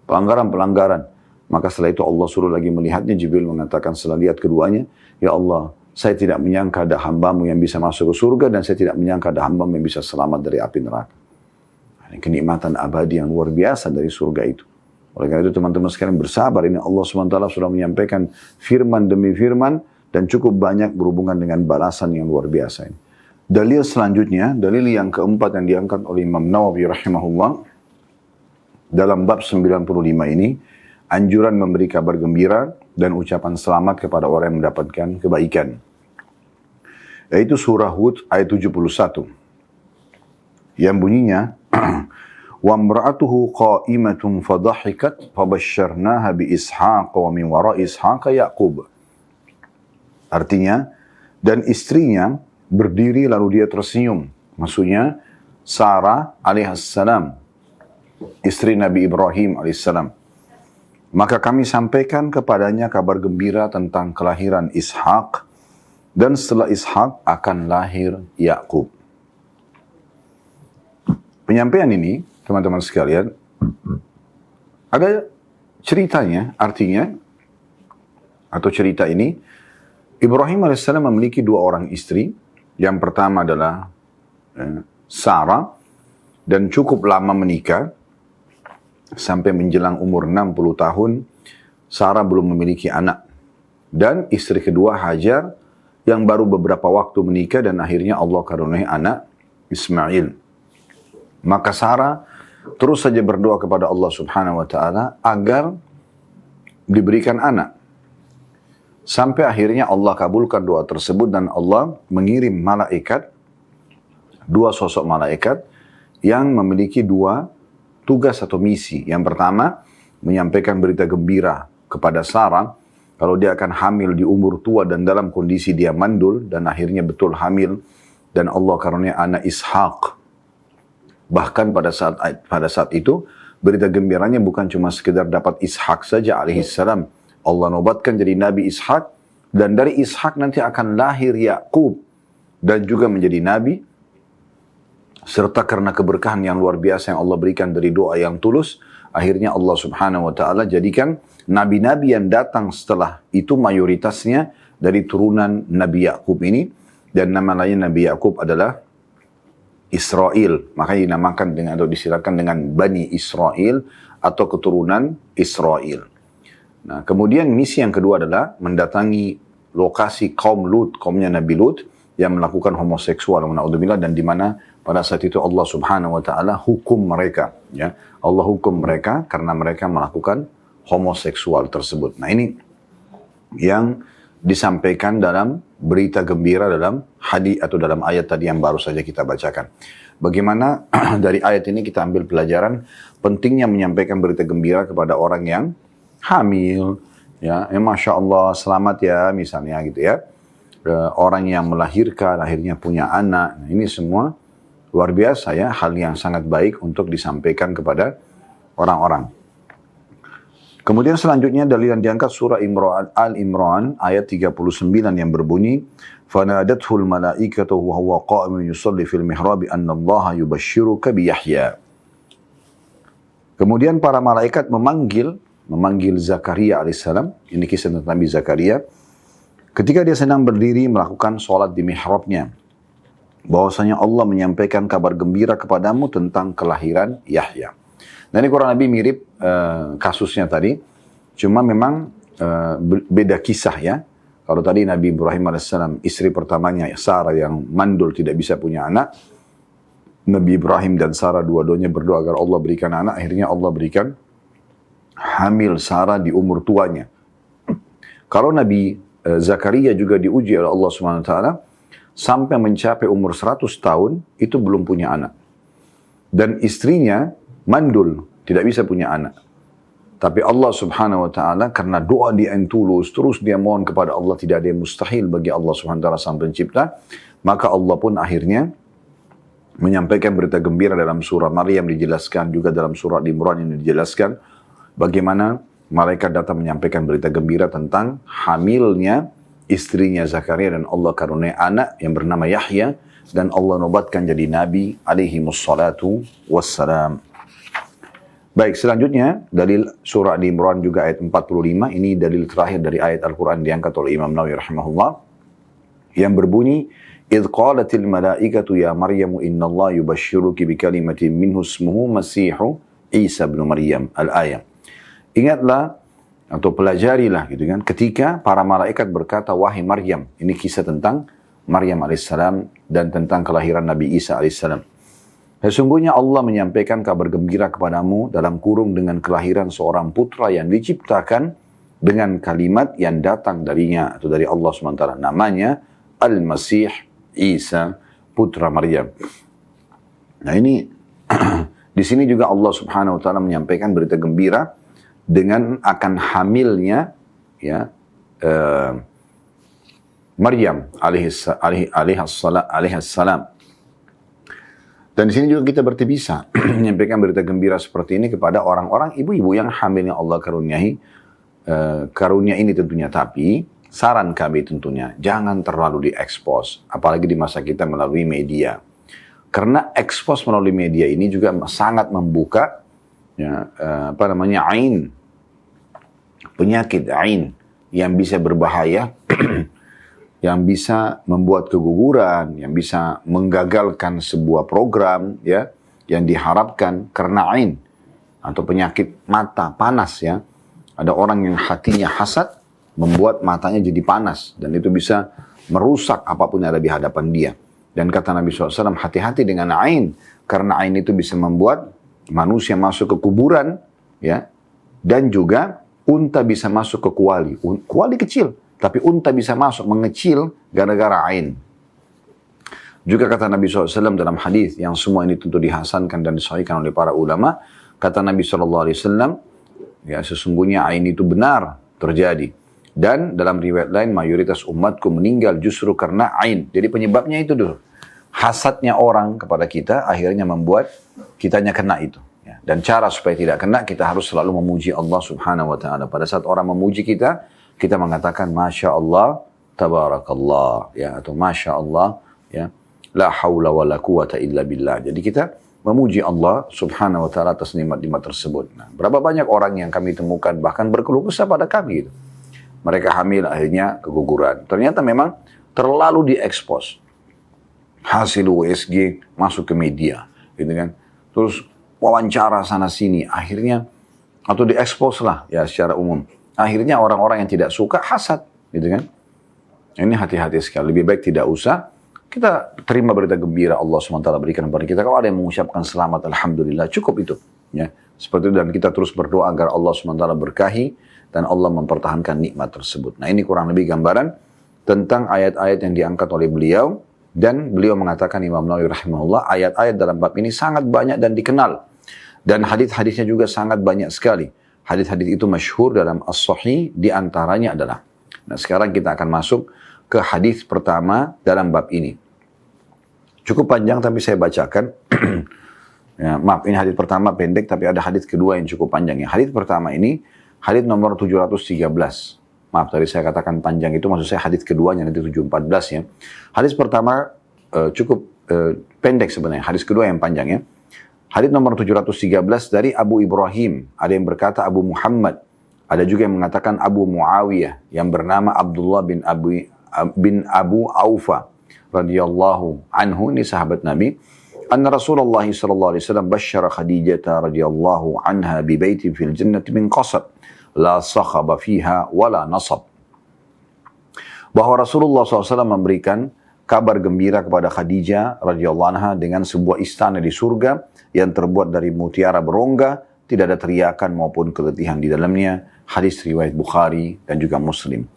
pelanggaran-pelanggaran. Maka setelah itu Allah suruh lagi melihatnya. Jibril mengatakan setelah lihat keduanya, ya Allah, saya tidak menyangka ada hambamu yang bisa masuk ke surga, dan saya tidak menyangka ada hambamu yang bisa selamat dari api neraka. Ini kenikmatan abadi yang luar biasa dari surga itu. Oleh karena itu teman-teman sekalian bersabar. Ini Allah SWT sudah menyampaikan firman demi firman, dan cukup banyak berhubungan dengan balasan yang luar biasa ini. Dalil selanjutnya, dalil yang keempat yang diangkat oleh Imam Nawawi rahimahullah, dalam bab 95 ini, anjuran memberi kabar gembira dan ucapan selamat kepada orang yang mendapatkan kebaikan. Yaitu surah Hud ayat 71. Yang bunyinya, وَامْرَأَتُهُ قَائِمَةٌ فَضَحِكَتْ فَبَشَّرْنَاهَا بِإِسْحَاقَ وَمِنْ وَرَاءِ إِسْحَاقَ يَعْقُوبَ. Artinya, dan istrinya berdiri lalu dia tersenyum. Maksudnya, Sarah alaihissalam, istri Nabi Ibrahim alaihissalam. Maka kami sampaikan kepadanya kabar gembira tentang kelahiran Ishak, dan setelah Ishak akan lahir Yakub. penyampaian ini, teman-teman sekalian, ada ceritanya, artinya, atau cerita ini, Ibrahim AS memiliki dua orang istri. Yang pertama adalah Sarah, dan cukup lama menikah, sampai menjelang umur 60 tahun, Sarah belum memiliki anak. Dan istri kedua Hajar, yang baru beberapa waktu menikah dan akhirnya Allah karuniai anak Ismail. Maka Sarah terus saja berdoa kepada Allah Subhanahu wa taala agar diberikan anak. Sampai akhirnya Allah kabulkan doa tersebut dan Allah mengirim malaikat, dua sosok malaikat yang memiliki dua tugas atau misi. Yang pertama, menyampaikan berita gembira kepada Sarah kalau dia akan hamil di umur tua dan dalam kondisi dia mandul dan akhirnya betul hamil dan Allah karunia anak Ishak. Bahkan pada saat itu berita gembiranya bukan cuma sekedar dapat Ishak saja alaihissalam. Allah nobatkan jadi Nabi Ishak dan dari Ishak nanti akan lahir Yakub dan juga menjadi nabi. Serta karena keberkahan yang luar biasa yang Allah berikan dari doa yang tulus, akhirnya Allah Subhanahu wa taala jadikan nabi-nabi yang datang setelah itu mayoritasnya dari turunan Nabi Yakub ini, dan nama lain Nabi Yakub adalah Israel. Makanya dinamakan dengan atau disilakan dengan Bani Israel atau keturunan Israel. Nah, kemudian misi yang kedua adalah mendatangi lokasi kaum Lut, kaumnya Nabi Lut yang melakukan homoseksual, na'udzubillah, dan di mana pada saat itu Allah Subhanahu wa taala hukum mereka, ya. Allah hukum mereka karena mereka melakukan homoseksual tersebut. Nah, ini yang disampaikan dalam berita gembira dalam hadis atau dalam ayat tadi yang baru saja kita bacakan. Bagaimana dari ayat ini kita ambil pelajaran pentingnya menyampaikan berita gembira kepada orang yang hamil, ya, Masya Allah, selamat ya, misalnya gitu ya. Orang yang melahirkan, akhirnya punya anak. Nah, ini semua luar biasa ya, hal yang sangat baik untuk disampaikan kepada orang-orang. Kemudian selanjutnya dalil yang diangkat surah Al-Imran ayat 39 yang berbunyi, فَنَادَتْهُ الْمَلَائِكَةُ وَهُوَ قَائِمٌ يُصَلِّي فِي الْمِحْرَابِ أَنَّ اللَّهَ يُبَشِّرُكَ بِيَحْيَى. Kemudian para malaikat memanggil Zakaria alaihissalam. Ini kisah tentang Nabi Zakaria. Ketika dia sedang berdiri melakukan sholat di mihrabnya, bahwasanya Allah menyampaikan kabar gembira kepadamu tentang kelahiran Yahya. Nah, ini kurang lebih mirip kasusnya tadi, cuma memang beda kisah ya. Kalau tadi Nabi Ibrahim alaihissalam, istri pertamanya Sarah yang mandul tidak bisa punya anak, Nabi Ibrahim dan Sarah dua-duanya berdoa agar Allah berikan anak, akhirnya Allah berikan hamil Sarah di umur tuanya. Kalau Nabi Zakaria juga diuji oleh Allah SWT sampai mencapai umur 100 tahun itu belum punya anak. Dan istrinya mandul, tidak bisa punya anak. Tapi Allah Subhanahu wa taala karena doa dia yang tulus, terus dia mohon kepada Allah, tidak ada yang mustahil bagi Allah Subhanahu wa taala sang pencipta, maka Allah pun akhirnya menyampaikan berita gembira dalam surah Maryam dijelaskan, juga dalam surah Al-Imran yang dijelaskan bagaimana malaikat datang menyampaikan berita gembira tentang hamilnya istrinya Zakaria dan Allah karunia anak yang bernama Yahya dan Allah nobatkan jadi nabi alaihi wassalatu wassalam. Baik, selanjutnya dalil surah Al-Imran juga ayat 45, ini dalil terakhir dari ayat Al-Quran diangkat oleh Imam Nawawi rahimahullah yang berbunyi إذ قالت الملائكة يا مريم إن الله يبشرك بكلمة منه اسمه مسيح عيسى بن مريم الآية. Ingatlah atau pelajarilah gitu kan, ketika para malaikat berkata, wahai Maryam, ini kisah tentang Maryam alaihissalam dan tentang kelahiran Nabi Isa alaihissalam. Sesungguhnya Allah menyampaikan kabar gembira kepadamu dalam kurung dengan kelahiran seorang putra yang diciptakan dengan kalimat yang datang darinya atau dari Allah SWT. Namanya Al-Masih Isa putra Maryam. Nah, ini di sini juga Allah Subhanahu wa taala menyampaikan berita gembira dengan akan hamilnya ya Maryam alaihissalam. Dan di sini juga kita berarti bisa menyampaikan berita gembira seperti ini kepada orang-orang ibu-ibu yang hamilnya Allah karuniai karunia ini tentunya. Tapi saran kami tentunya jangan terlalu diekspos, apalagi di masa kita melalui media. Karena ekspos melalui media ini juga sangat membuka ya, ain, penyakit ain yang bisa berbahaya, yang bisa membuat keguguran, yang bisa menggagalkan sebuah program ya yang diharapkan karena ain atau penyakit mata panas ya. Ada orang yang hatinya hasad membuat matanya jadi panas dan itu bisa merusak apapun yang ada di hadapan dia. Dan kata Nabi SAW, hati-hati dengan ain, karena ain itu bisa membuat manusia masuk ke kuburan, ya, dan juga unta bisa masuk ke kuali. Kuali kecil, tapi unta bisa masuk mengecil gara-gara ain. Juga kata Nabi SAW dalam hadis yang semua ini tentu dihasankan dan disahihkan oleh para ulama, kata Nabi SAW, ya sesungguhnya ain itu benar terjadi. Dan dalam riwayat lain mayoritas umatku meninggal justru karena ain. Jadi penyebabnya itu dulu. Hasadnya orang kepada kita akhirnya membuat kitanya kena itu. Ya. Dan cara supaya tidak kena kita harus selalu memuji Allah Subhanahu Wa Taala. Pada saat orang memuji kita, kita mengatakan Masya Allah, Tabarakallah, ya, atau Masya Allah, ya, La hawla wa la quwata illa billah. Jadi kita memuji Allah Subhanahu Wa Taala atas nikmat-nikmat tersebut. Nah, berapa banyak orang yang kami temukan bahkan berkeluh kesah pada kami gitu. Mereka hamil akhirnya keguguran. Ternyata memang terlalu diekspos. Hasil USG masuk ke media, gitu kan. Terus wawancara sana sini, akhirnya atau diekspos lah ya secara umum. Akhirnya orang-orang yang tidak suka hasad, gitu kan. Ini hati-hati sekali. Lebih baik tidak usah. Kita terima berita gembira Allah SWT berikan kepada kita. Kalau ada yang mengucapkan selamat, alhamdulillah, cukup itu. Ya, seperti itu, dan kita terus berdoa agar Allah SWT berkahi dan Allah mempertahankan nikmat tersebut. Nah, ini kurang lebih gambaran tentang ayat-ayat yang diangkat oleh beliau. Dan beliau mengatakan, Imam Nawawi rahimahullah, ayat-ayat dalam bab ini sangat banyak dan dikenal. Dan hadis-hadisnya juga sangat banyak sekali. Hadis-hadis itu masyhur dalam As-Sahih, diantaranya adalah. Nah, sekarang kita akan masuk ke hadis pertama dalam bab ini. Cukup panjang tapi saya bacakan. Ya, maaf, ini hadis pertama pendek tapi ada hadis kedua yang cukup panjang. Ya. Hadis pertama ini hadis nomor 713. Maaf, tadi saya katakan panjang itu maksud saya hadis keduanya nanti 714 ya. Hadis pertama cukup pendek sebenarnya. Hadis kedua yang panjang ya. Hadis nomor 713 dari Abu Ibrahim. Ada yang berkata Abu Muhammad. Ada juga yang mengatakan Abu Muawiyah yang bernama Abdullah bin Abu Aufa radhiyallahu anhu, ini sahabat Nabi. Anna Rasulullah sallallahu alaihi wasallam basyara Khadijah radhiyallahu anha bi baitin fil jannati min qasab la sakhaba fiha wala nasab. Bahwa Rasulullah SAW memberikan kabar gembira kepada Khadijah radhiyallahu anha dengan sebuah istana di surga yang terbuat dari mutiara berongga, tidak ada teriakan maupun keletihan di dalamnya. Hadis riwayat Bukhari dan juga Muslim.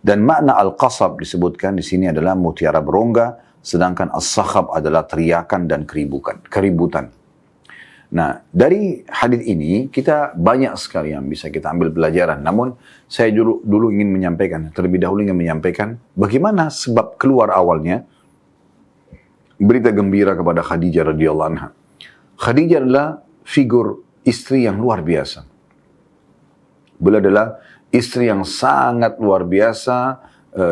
Dan makna al-qasab disebutkan di sini adalah mutiara berongga, sedangkan as-sakhab adalah teriakan dan keributan. Nah, dari hadis ini kita banyak sekali yang bisa kita ambil pelajaran. Namun saya dulu ingin menyampaikan, terlebih dahulu ingin menyampaikan bagaimana sebab keluar awalnya berita gembira kepada Khadijah radhiyallahu anha. Khadijah adalah figur istri yang luar biasa. Beliau adalah istri yang sangat luar biasa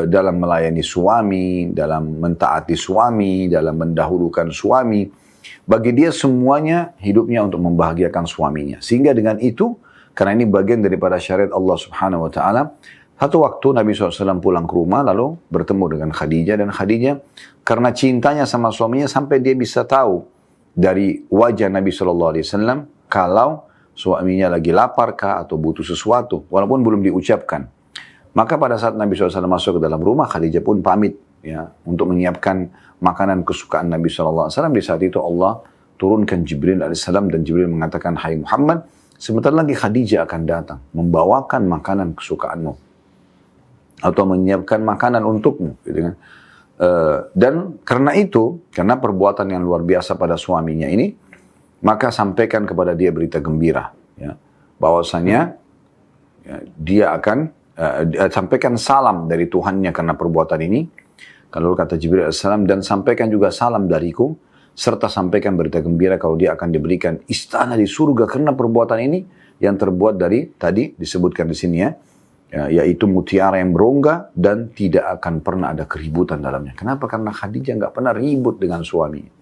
dalam melayani suami, dalam mentaati suami, dalam mendahulukan suami. Bagi dia semuanya hidupnya untuk membahagiakan suaminya. Sehingga dengan itu, karena ini bagian daripada syariat Allah Subhanahu Wa Taala, satu waktu Nabi SAW pulang ke rumah lalu bertemu dengan Khadijah. Dan Khadijah karena cintanya sama suaminya sampai dia bisa tahu dari wajah Nabi SAW kalau suaminya lagi lapar kah atau butuh sesuatu, walaupun belum diucapkan. Maka pada saat Nabi SAW masuk ke dalam rumah, Khadijah pun pamit ya untuk menyiapkan makanan kesukaan Nabi SAW. Di saat itu Allah turunkan Jibril AS dan Jibril mengatakan, hai Muhammad, sebentar lagi Khadijah akan datang membawakan makanan kesukaanmu atau menyiapkan makanan untukmu, gitu kan? Dan karena itu, karena perbuatan yang luar biasa pada suaminya ini, maka sampaikan kepada dia berita gembira, ya, bahwasanya ya, dia akan sampaikan salam dari Tuhannya karena perbuatan ini. Kalau kata Jibril AS, dan sampaikan juga salam dariku, serta sampaikan berita gembira kalau dia akan diberikan istana di surga karena perbuatan ini yang terbuat dari tadi disebutkan di sini ya, yaitu mutiara yang berongga dan tidak akan pernah ada keributan dalamnya. Kenapa? Karena Khadijah nggak pernah ribut dengan suaminya.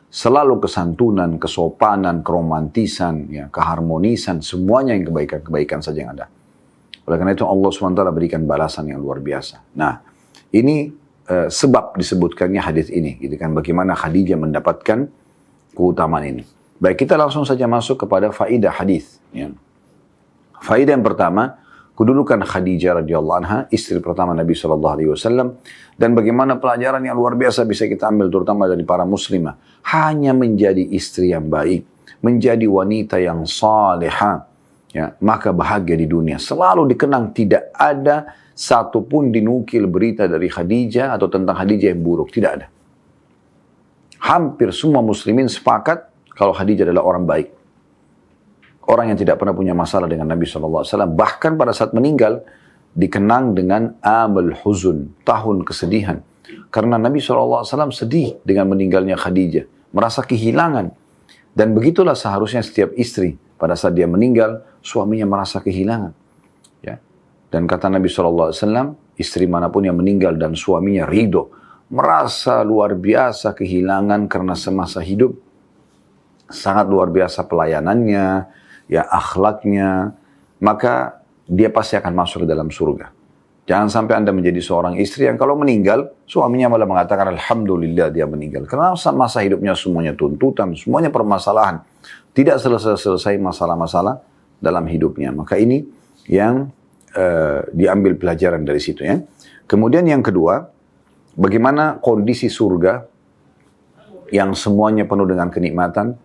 Selalu kesantunan, kesopanan, keromantisan, ya, keharmonisan, semuanya yang kebaikan-kebaikan saja yang ada. Oleh karena itu Allah SWT berikan balasan yang luar biasa. Nah, ini sebab disebutkannya hadis ini, gitu kan? Bagaimana Khadijah mendapatkan keutamaan ini. Baik, kita langsung saja masuk kepada faidah hadis. Ya. Faidah yang pertama, kedudukan Khadijah radhiyallahu anha, istri pertama Nabi SAW, dan bagaimana pelajaran yang luar biasa bisa kita ambil terutama dari para muslimah. Hanya menjadi istri yang baik, menjadi wanita yang salihah, ya, maka bahagia di dunia. Selalu dikenang, tidak ada satupun dinukil berita dari Khadijah atau tentang Khadijah yang buruk, tidak ada. Hampir semua muslimin sepakat kalau Khadijah adalah orang baik. Orang yang tidak pernah punya masalah dengan Nabi SAW. Bahkan pada saat meninggal, dikenang dengan Amul Huzun, tahun kesedihan. Karena Nabi SAW sedih dengan meninggalnya Khadijah. Merasa kehilangan. Dan begitulah seharusnya setiap istri. Pada saat dia meninggal, suaminya merasa kehilangan. Ya. Dan kata Nabi SAW, istri manapun yang meninggal dan suaminya ridho, merasa luar biasa kehilangan karena semasa hidup. Sangat luar biasa pelayanannya, ya, akhlaknya, maka dia pasti akan masuk ke dalam surga. Jangan sampai Anda menjadi seorang istri yang kalau meninggal, suaminya malah mengatakan Alhamdulillah dia meninggal. Karena masa hidupnya semuanya tuntutan, semuanya permasalahan. Tidak selesai masalah-masalah dalam hidupnya. Maka ini yang diambil pelajaran dari situ, ya. Kemudian yang kedua, bagaimana kondisi surga yang semuanya penuh dengan kenikmatan,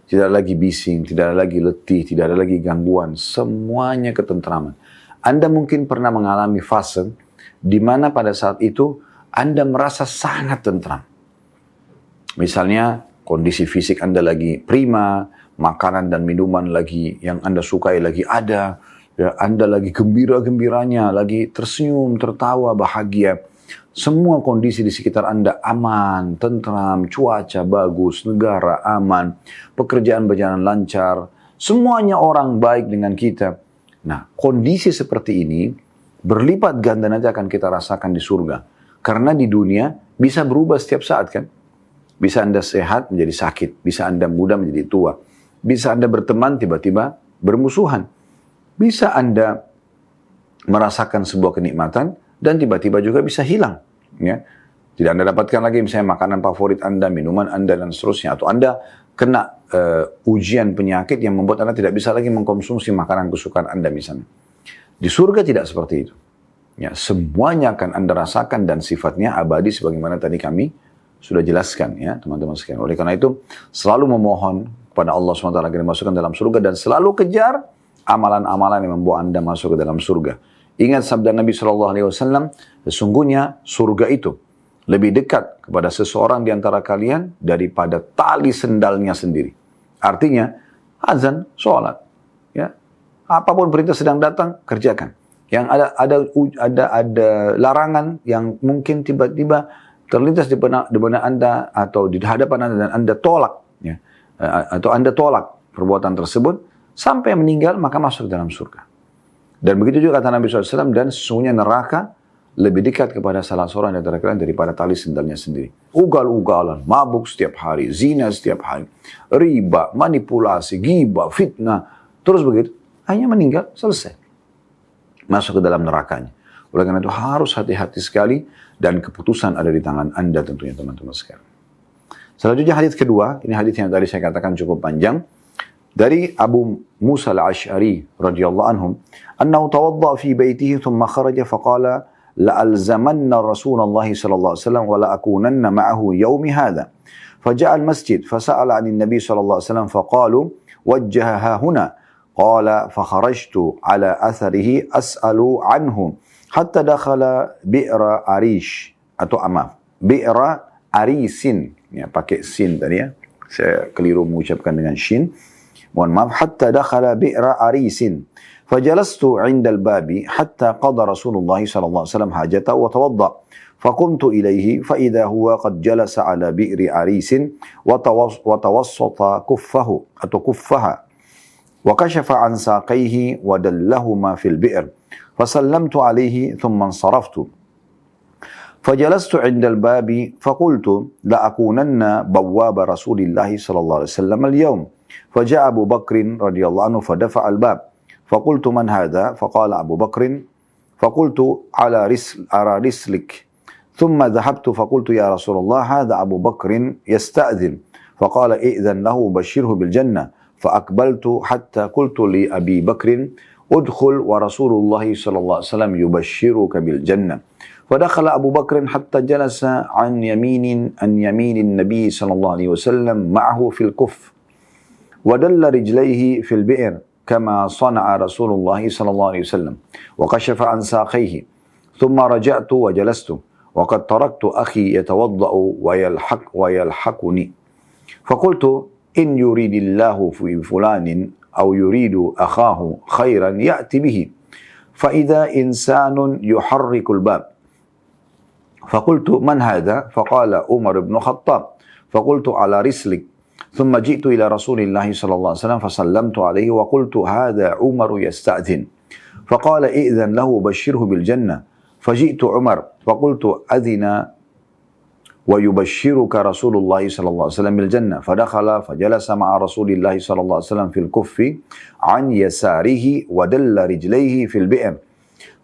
tidak ada lagi bising, tidak ada lagi letih, tidak ada lagi gangguan. Semuanya ketentraman. Anda mungkin pernah mengalami fase di mana pada saat itu Anda merasa sangat tentram. Misalnya kondisi fisik Anda lagi prima, makanan dan minuman lagi yang Anda sukai lagi ada, ya, Anda lagi gembira-gembiranya, lagi tersenyum, tertawa, bahagia. Semua kondisi di sekitar Anda aman, tentram, cuaca bagus, negara aman, pekerjaan berjalan lancar, semuanya orang baik dengan kita. Nah, kondisi seperti ini berlipat ganda nanti akan kita rasakan di surga. Karena di dunia bisa berubah setiap saat, kan? Bisa Anda sehat menjadi sakit, bisa Anda muda menjadi tua, bisa Anda berteman tiba-tiba bermusuhan, bisa Anda merasakan sebuah kenikmatan dan tiba-tiba juga bisa hilang. Ya, tidak Anda dapatkan lagi misalnya makanan favorit Anda, minuman Anda dan seterusnya, atau Anda kena ujian penyakit yang membuat Anda tidak bisa lagi mengkonsumsi makanan kesukaan Anda misalnya. Di surga tidak seperti itu. Ya, semuanya akan Anda rasakan dan sifatnya abadi sebagaimana tadi kami sudah jelaskan, ya teman-teman sekalian. Oleh karena itu selalu memohon kepada Allah SWT agar dimasukkan dalam surga dan selalu kejar amalan-amalan yang membawa Anda masuk ke dalam surga. Ingat sabda Nabi SAW, sesungguhnya surga itu lebih dekat kepada seseorang di antara kalian daripada tali sendalnya sendiri. Artinya, azan, sholat. Ya. Apapun perintah sedang datang, kerjakan. Yang ada larangan yang mungkin tiba-tiba terlintas di benak Anda atau di hadapan Anda dan Anda tolak. Ya. Atau Anda tolak perbuatan tersebut, sampai meninggal maka masuk dalam surga. Dan begitu juga kata Nabi SAW, dan sesungguhnya neraka lebih dekat kepada salah seorang di antara kalian daripada tali sendalnya sendiri. Ugal-ugalan, mabuk setiap hari, zina setiap hari, riba, manipulasi, ghibah, fitnah, terus begitu, hanya meninggal, selesai. Masuk ke dalam nerakanya. Oleh karena itu harus hati-hati sekali dan keputusan ada di tangan Anda tentunya teman-teman sekalian. Selanjutnya hadis kedua, ini hadis yang tadi saya katakan cukup panjang. Dari Abu Musa al-Ash'ari radhiyallahu anhum, annahu tawadda fi baitihi thumma kharaja faqala la'alzamanna Rasulullah sallallahu alaihi wasallam wa la'akunanna ma'ahu yawmi hadha. فجاء المسجد فسأل عن النبي صلى الله عليه وسلم فقالوا وجهها هنا قال فخرجت على أثره أسأل عنه حتى دخل بئر عريش atau maaf بئر عريسin, ya pakai sin tadi ya, saya keliru mengucapkan dengan shin, mohon maaf. حتى دخل بئر عريس فجلست عند الباب حتى قضى رسول الله صلى الله عليه وسلم حاجته وتوضأ فقمت إليه فإذا هو قد جلس على بئر عريس وتوسط كفه atau كفها وكشف عن ساقيه ودلهما في البئر فسلمت عليه ثم انصرفت فجلست عند الباب فقلت لأكونن بواب رسول الله صلى الله عليه وسلم اليوم. فجاء أبو بكر رضي الله عنه فدفع الباب. فقلت من هذا؟ فقال أبو بكر. فقلت على رسلك. ثم ذهبت فقلت يا رسول الله هذا أبو بكر يستأذن. فقال إئذن له بشره بالجنة. فأقبلت حتى قلت لأبي بكر ادخل ورسول الله صلى الله عليه وسلم يبشرك بالجنة. فدخل أبو بكر حتى جلس عن يمين النبي صلى الله عليه وسلم معه في الكف ودل رجليه في البئر كما صنع رسول الله صلى الله عليه وسلم وكشف عن ساقيه. ثم رجعت وجلست وقد تركت أخي يتوضأ ويلحقني. فقلت إن يريد الله في فلان أو يريد أخاه خيرا يأتي به. فإذا إنسان يحرك الباب. فقلت من هذا؟ فقال عمر بن الخطاب. فقلت على رسلك. ثم جئت إلى رسول الله صلى الله عليه وسلم فسلمت عليه وقلت هذا عمر يستأذن. فقال إئذن له بشره بالجنة. فجئت عمر فقلت أذن ويبشرك رسول الله صلى الله عليه وسلم بالجنة. فدخل فجلس مع رسول الله صلى الله عليه وسلم في الكف عن يساره ودل رجليه في البئر.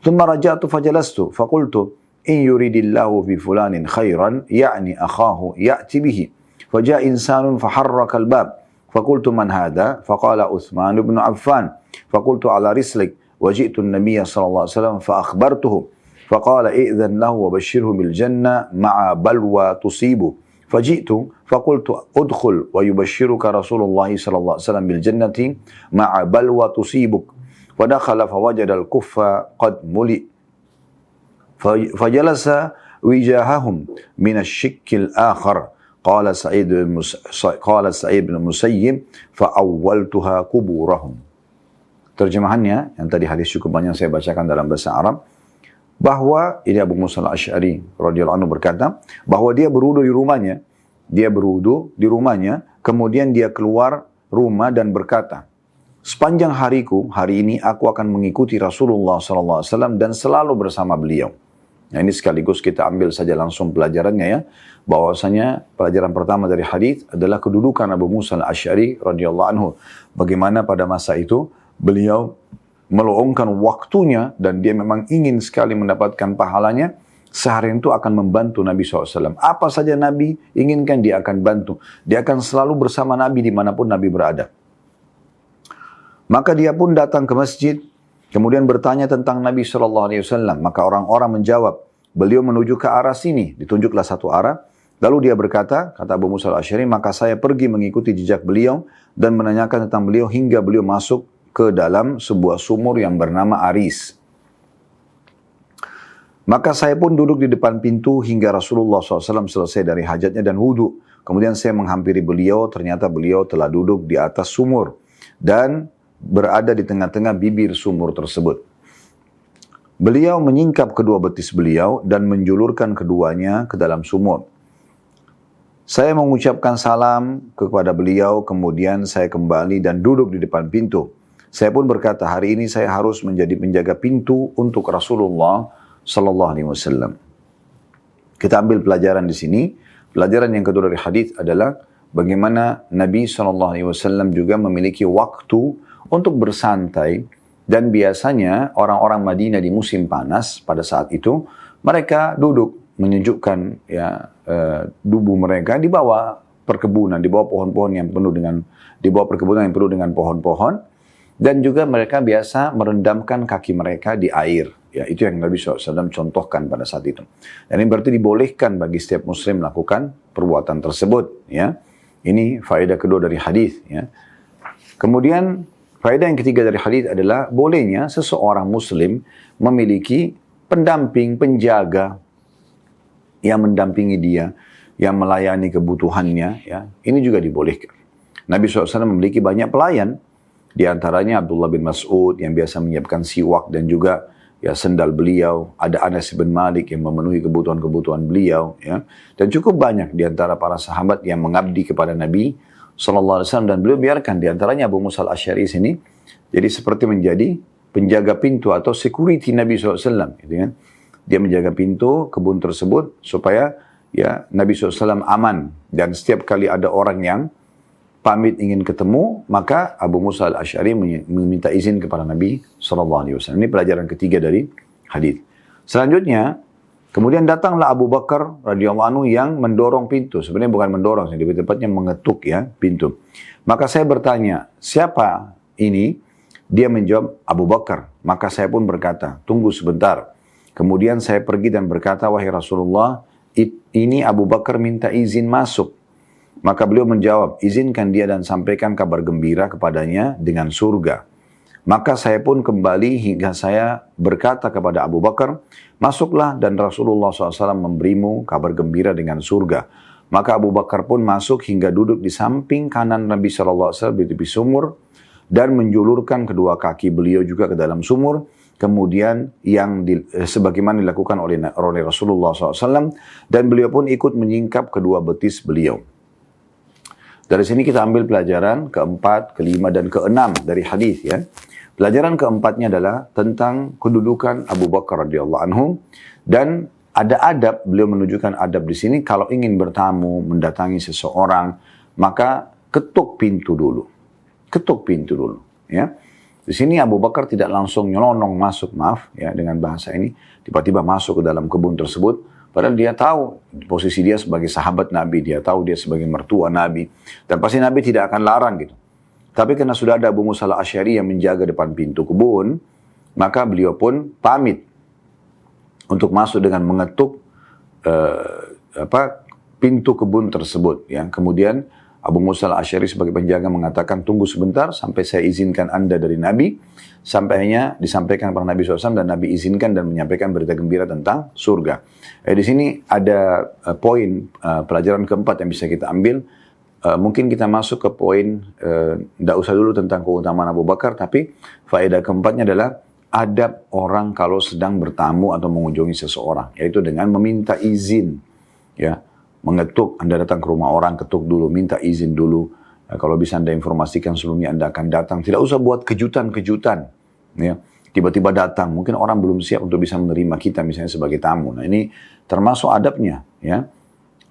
ثم رجعت فجلست فقلت إن يريد الله بفلان خيرا يعني أخاه يأتي به. فجاء إنسان فحرك الباب. فقلت من هذا؟ فقال عثمان بن عفان. فقلت على رسلك. وجئت النبي صلى الله عليه وسلم فأخبرته. فقال إئذن له وبشره بالجنة مع بلوى تصيبه. فجئت فقلت ادخل ويبشرك رسول الله صلى الله عليه وسلم بالجنة مع بلوى تصيبك. فدخل فوجد الكف قد ملئ. فجلس وجاههم من الشك الآخر. قال سعيد بن المسيب فأولتها قبورهم. Terjemahannya yang tadi hadis cukup banyak saya bacakan dalam bahasa Arab, bahwa ini Abu Musa al-Asy'ari radhiyallahu anhu berkata bahwa dia berwudu di rumahnya, kemudian dia keluar rumah dan berkata, sepanjang hariku hari ini aku akan mengikuti Rasulullah sallallahu alaihi wasallam dan selalu bersama beliau. Nah, ini sekaligus kita ambil saja langsung pelajarannya ya, bahwasanya pelajaran pertama dari hadis adalah kedudukan Abu Musa al-Asy'ari radhiyallahu anhu, bagaimana pada masa itu beliau meluangkan waktunya dan dia memang ingin sekali mendapatkan pahalanya. Seharian itu akan membantu Nabi SAW. Apa saja Nabi inginkan dia akan bantu. Dia akan selalu bersama Nabi dimanapun Nabi berada. Maka dia pun datang ke masjid, kemudian bertanya tentang Nabi SAW. Maka orang-orang menjawab, beliau menuju ke arah sini. Ditunjuklah satu arah. Lalu dia berkata, kata Abu Musa al-Asy'ari, maka saya pergi mengikuti jejak beliau dan menanyakan tentang beliau hingga beliau masuk ke dalam sebuah sumur yang bernama Aris. Maka saya pun duduk di depan pintu hingga Rasulullah SAW selesai dari hajatnya dan wudhu. Kemudian saya menghampiri beliau, ternyata beliau telah duduk di atas sumur dan berada di tengah-tengah bibir sumur tersebut. Beliau menyingkap kedua betis beliau dan menjulurkan keduanya ke dalam sumur. Saya mengucapkan salam kepada beliau, kemudian saya kembali dan duduk di depan pintu. Saya pun berkata, hari ini saya harus menjadi penjaga pintu untuk Rasulullah sallallahu alaihi wasallam. Kita ambil pelajaran di sini. Pelajaran yang kedua dari hadis adalah bagaimana Nabi sallallahu alaihi wasallam juga memiliki waktu untuk bersantai, dan biasanya orang-orang Madinah di musim panas pada saat itu mereka duduk menyejukkan tubuh mereka di bawah perkebunan, di bawah pohon-pohon yang penuh dengan perkebunan yang penuh dengan pohon-pohon. Dan juga mereka biasa merendamkan kaki mereka di air. Ya, itu yang Nabi SAW contohkan pada saat itu. Dan ini berarti dibolehkan bagi setiap muslim melakukan perbuatan tersebut. Ya. Ini faedah kedua dari hadis. Ya. Kemudian faedah yang ketiga dari hadis adalah bolehnya seseorang muslim memiliki pendamping, penjaga yang mendampingi dia, yang melayani kebutuhannya. Ya. Ini juga dibolehkan. Nabi SAW memiliki banyak pelayan. Di antaranya Abdullah bin Mas'ud yang biasa menyiapkan siwak dan juga ya sendal beliau. Ada Anas bin Malik yang memenuhi kebutuhan-kebutuhan beliau. Ya. Dan cukup banyak di antara para sahabat yang mengabdi kepada Nabi SAW. Dan beliau biarkan di antaranya Abu Musa al-Asy'ari sini. Jadi seperti menjadi penjaga pintu atau security Nabi SAW. Gitu kan. Dia menjaga pintu kebun tersebut supaya ya Nabi SAW aman. Dan setiap kali ada orang yang pamit ingin ketemu, maka Abu Musa al-Asy'ari meminta izin kepada Nabi SAW. Ini pelajaran ketiga dari hadis. Selanjutnya, kemudian datanglah Abu Bakar radhiyallahu anhu yang mendorong pintu. Sebenarnya bukan mendorong, lebih tepatnya mengetuk ya pintu. Maka saya bertanya, siapa ini? Dia menjawab, Abu Bakar. Maka saya pun berkata, tunggu sebentar. Kemudian saya pergi dan berkata, wahai Rasulullah, ini Abu Bakar minta izin masuk. Maka beliau menjawab, izinkan dia dan sampaikan kabar gembira kepadanya dengan surga. Maka saya pun kembali hingga saya berkata kepada Abu Bakar, masuklah dan Rasulullah SAW memberimu kabar gembira dengan surga. Maka Abu Bakar pun masuk hingga duduk di samping kanan Nabi SAW di tepi sumur dan menjulurkan kedua kaki beliau juga ke dalam sumur. Kemudian sebagaimana dilakukan oleh Rasulullah SAW dan beliau pun ikut menyingkap kedua betis beliau. Dari sini kita ambil pelajaran keempat, kelima, dan keenam dari hadis ya. Pelajaran keempatnya adalah tentang kedudukan Abu Bakar radhiyallahu anhu dan ada adab, beliau menunjukkan adab di sini kalau ingin bertamu, mendatangi seseorang, maka ketuk pintu dulu. Ketuk pintu dulu ya. Di sini Abu Bakar tidak langsung nyelonong masuk, maaf ya dengan bahasa ini, tiba-tiba masuk ke dalam kebun tersebut, padahal dia tahu posisi dia sebagai sahabat Nabi, dia tahu dia sebagai mertua Nabi, dan pasti Nabi tidak akan larang gitu. Tapi karena sudah ada Abu Musa al-Asy'ari yang menjaga depan pintu kebun, maka beliau pun pamit untuk masuk dengan mengetuk pintu kebun tersebut. Ya. Kemudian Abu Musa al-Asy'ari sebagai penjaga mengatakan, tunggu sebentar sampai saya izinkan Anda dari Nabi. Sampainya disampaikan kepada Nabi SAW dan Nabi izinkan dan menyampaikan berita gembira tentang surga. Di sini ada poin pelajaran keempat yang bisa kita ambil. Mungkin kita masuk ke poin, tidak usah dulu tentang keutamaan Abu Bakar, tapi faedah keempatnya adalah adab orang kalau sedang bertamu atau mengunjungi seseorang, yaitu dengan meminta izin. Ya. Mengetuk, Anda datang ke rumah orang, ketuk dulu, minta izin dulu. Kalau bisa Anda informasikan sebelumnya Anda akan datang. Tidak usah buat kejutan-kejutan. Ya. Tiba-tiba datang, mungkin orang belum siap untuk bisa menerima kita misalnya sebagai tamu. Nah ini termasuk adabnya. Ya.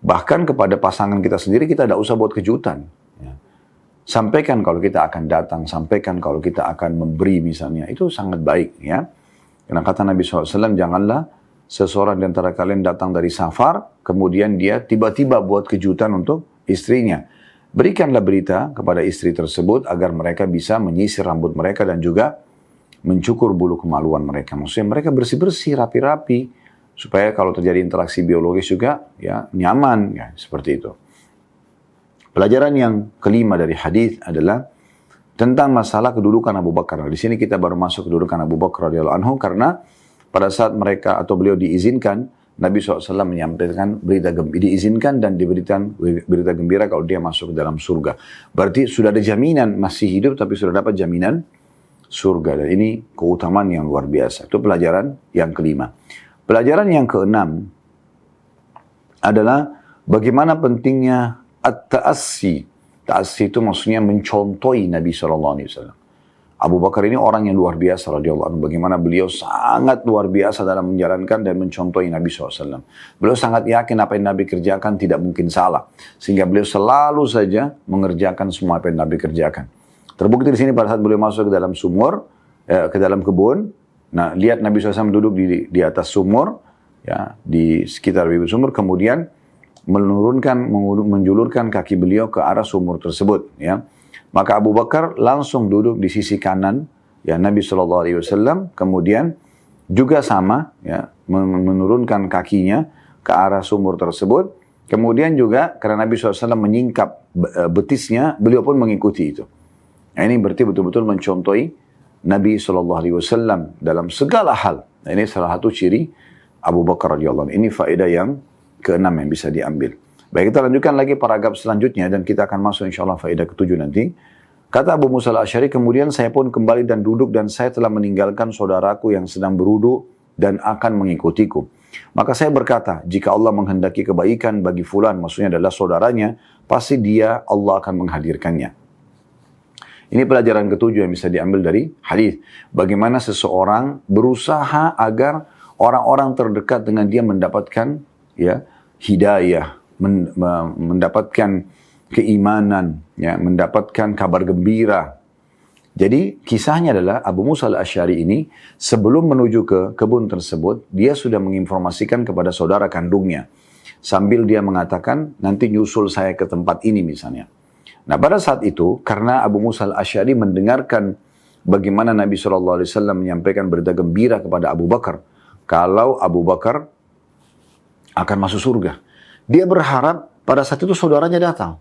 Bahkan kepada pasangan kita sendiri kita tidak usah buat kejutan. Ya. Sampaikan kalau kita akan datang, sampaikan kalau kita akan memberi misalnya. Itu sangat baik. Ya. Karena kata Nabi SAW, janganlah seseorang di antara kalian datang dari safar, kemudian dia tiba-tiba buat kejutan untuk istrinya. Berikanlah berita kepada istri tersebut agar mereka bisa menyisir rambut mereka dan juga mencukur bulu kemaluan mereka. Maksudnya mereka bersih-bersih, rapi-rapi, supaya kalau terjadi interaksi biologis juga ya nyaman, ya seperti itu. Pelajaran yang kelima dari hadis adalah tentang masalah kedudukan Abu Bakar. Di sini kita baru masuk kedudukan Abu Bakar radhiyallahu anhu karena pada saat mereka atau beliau diizinkan, Nabi SAW menyampaikan berita gembira, diizinkan dan diberikan berita gembira kalau dia masuk ke dalam surga. Berarti sudah ada jaminan masih hidup tapi sudah dapat jaminan surga. Dan ini keutamaan yang luar biasa. Itu pelajaran yang kelima. Pelajaran yang keenam adalah bagaimana pentingnya at-ta'assi. Ta'assi itu maksudnya mencontohi Nabi SAW. Abu Bakar ini orang yang luar biasa radhiyallahu anhu. Bagaimana beliau sangat luar biasa dalam menjalankan dan mencontohi Nabi SAW. Beliau sangat yakin apa yang Nabi kerjakan tidak mungkin salah. Sehingga beliau selalu saja mengerjakan semua apa yang Nabi kerjakan. Terbukti di sini pada saat beliau masuk ke dalam sumur, ke dalam kebun. Nah, lihat Nabi SAW duduk di atas sumur, ya, di sekitar bibir sumur. Kemudian menjulurkan kaki beliau ke arah sumur tersebut. Ya. Maka Abu Bakar langsung duduk di sisi kanan ya Nabi SAW, kemudian juga sama ya menurunkan kakinya ke arah sumur tersebut. Kemudian juga karena Nabi SAW menyingkap betisnya, beliau pun mengikuti itu. Nah, ini berarti betul-betul mencontohi Nabi SAW dalam segala hal. Nah, ini salah satu ciri Abu Bakar radhiyallahu anhu. Ini faedah yang keenam yang bisa diambil. Baik, kita lanjutkan lagi paragraf selanjutnya dan kita akan masuk insyaAllah faedah ketujuh nanti. Kata Abu Musa al-Asy'ari, kemudian saya pun kembali dan duduk dan saya telah meninggalkan saudaraku yang sedang berwudu dan akan mengikutiku. Maka saya berkata, jika Allah menghendaki kebaikan bagi fulan, maksudnya adalah saudaranya, pasti dia Allah akan menghadirkannya. Ini pelajaran ketujuh yang bisa diambil dari hadis. Bagaimana seseorang berusaha agar orang-orang terdekat dengan dia mendapatkan ya hidayah, mendapatkan keimanan, ya, mendapatkan kabar gembira. Jadi kisahnya adalah Abu Musa al-Asy'ari ini sebelum menuju ke kebun tersebut, dia sudah menginformasikan kepada saudara kandungnya. Sambil dia mengatakan, nanti nyusul saya ke tempat ini misalnya. Nah pada saat itu, karena Abu Musa al-Asy'ari mendengarkan bagaimana Nabi SAW menyampaikan berita gembira kepada Abu Bakar, kalau Abu Bakar akan masuk surga. Dia berharap pada saat itu saudaranya datang.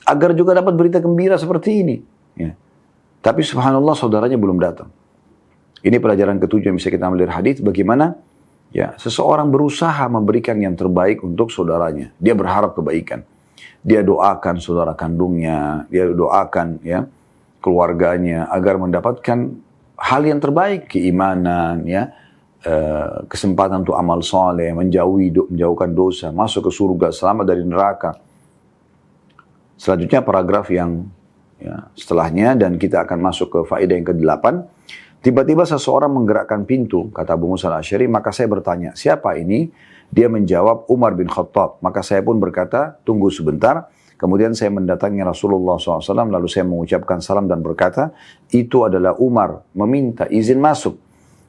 Agar juga dapat berita gembira seperti ini. Ya. Tapi subhanallah saudaranya belum datang. Ini pelajaran ketujuh yang bisa kita ambil dari hadis, bagaimana ya seseorang berusaha memberikan yang terbaik untuk saudaranya. Dia berharap kebaikan. Dia doakan saudara kandungnya, dia doakan ya keluarganya agar mendapatkan hal yang terbaik, keimanan, ya, kesempatan untuk amal soleh, menjauhkan dosa, masuk ke surga, selamat dari neraka. Selanjutnya paragraf yang ya, setelahnya, dan kita akan masuk ke faedah yang ke-8. Tiba-tiba seseorang menggerakkan pintu, kata Abu Musa al-Asy'ari, maka saya bertanya, siapa ini? Dia menjawab, Umar bin Khattab. Maka saya pun berkata, tunggu sebentar. Kemudian saya mendatangi Rasulullah SAW, lalu saya mengucapkan salam dan berkata, itu adalah Umar, meminta izin masuk.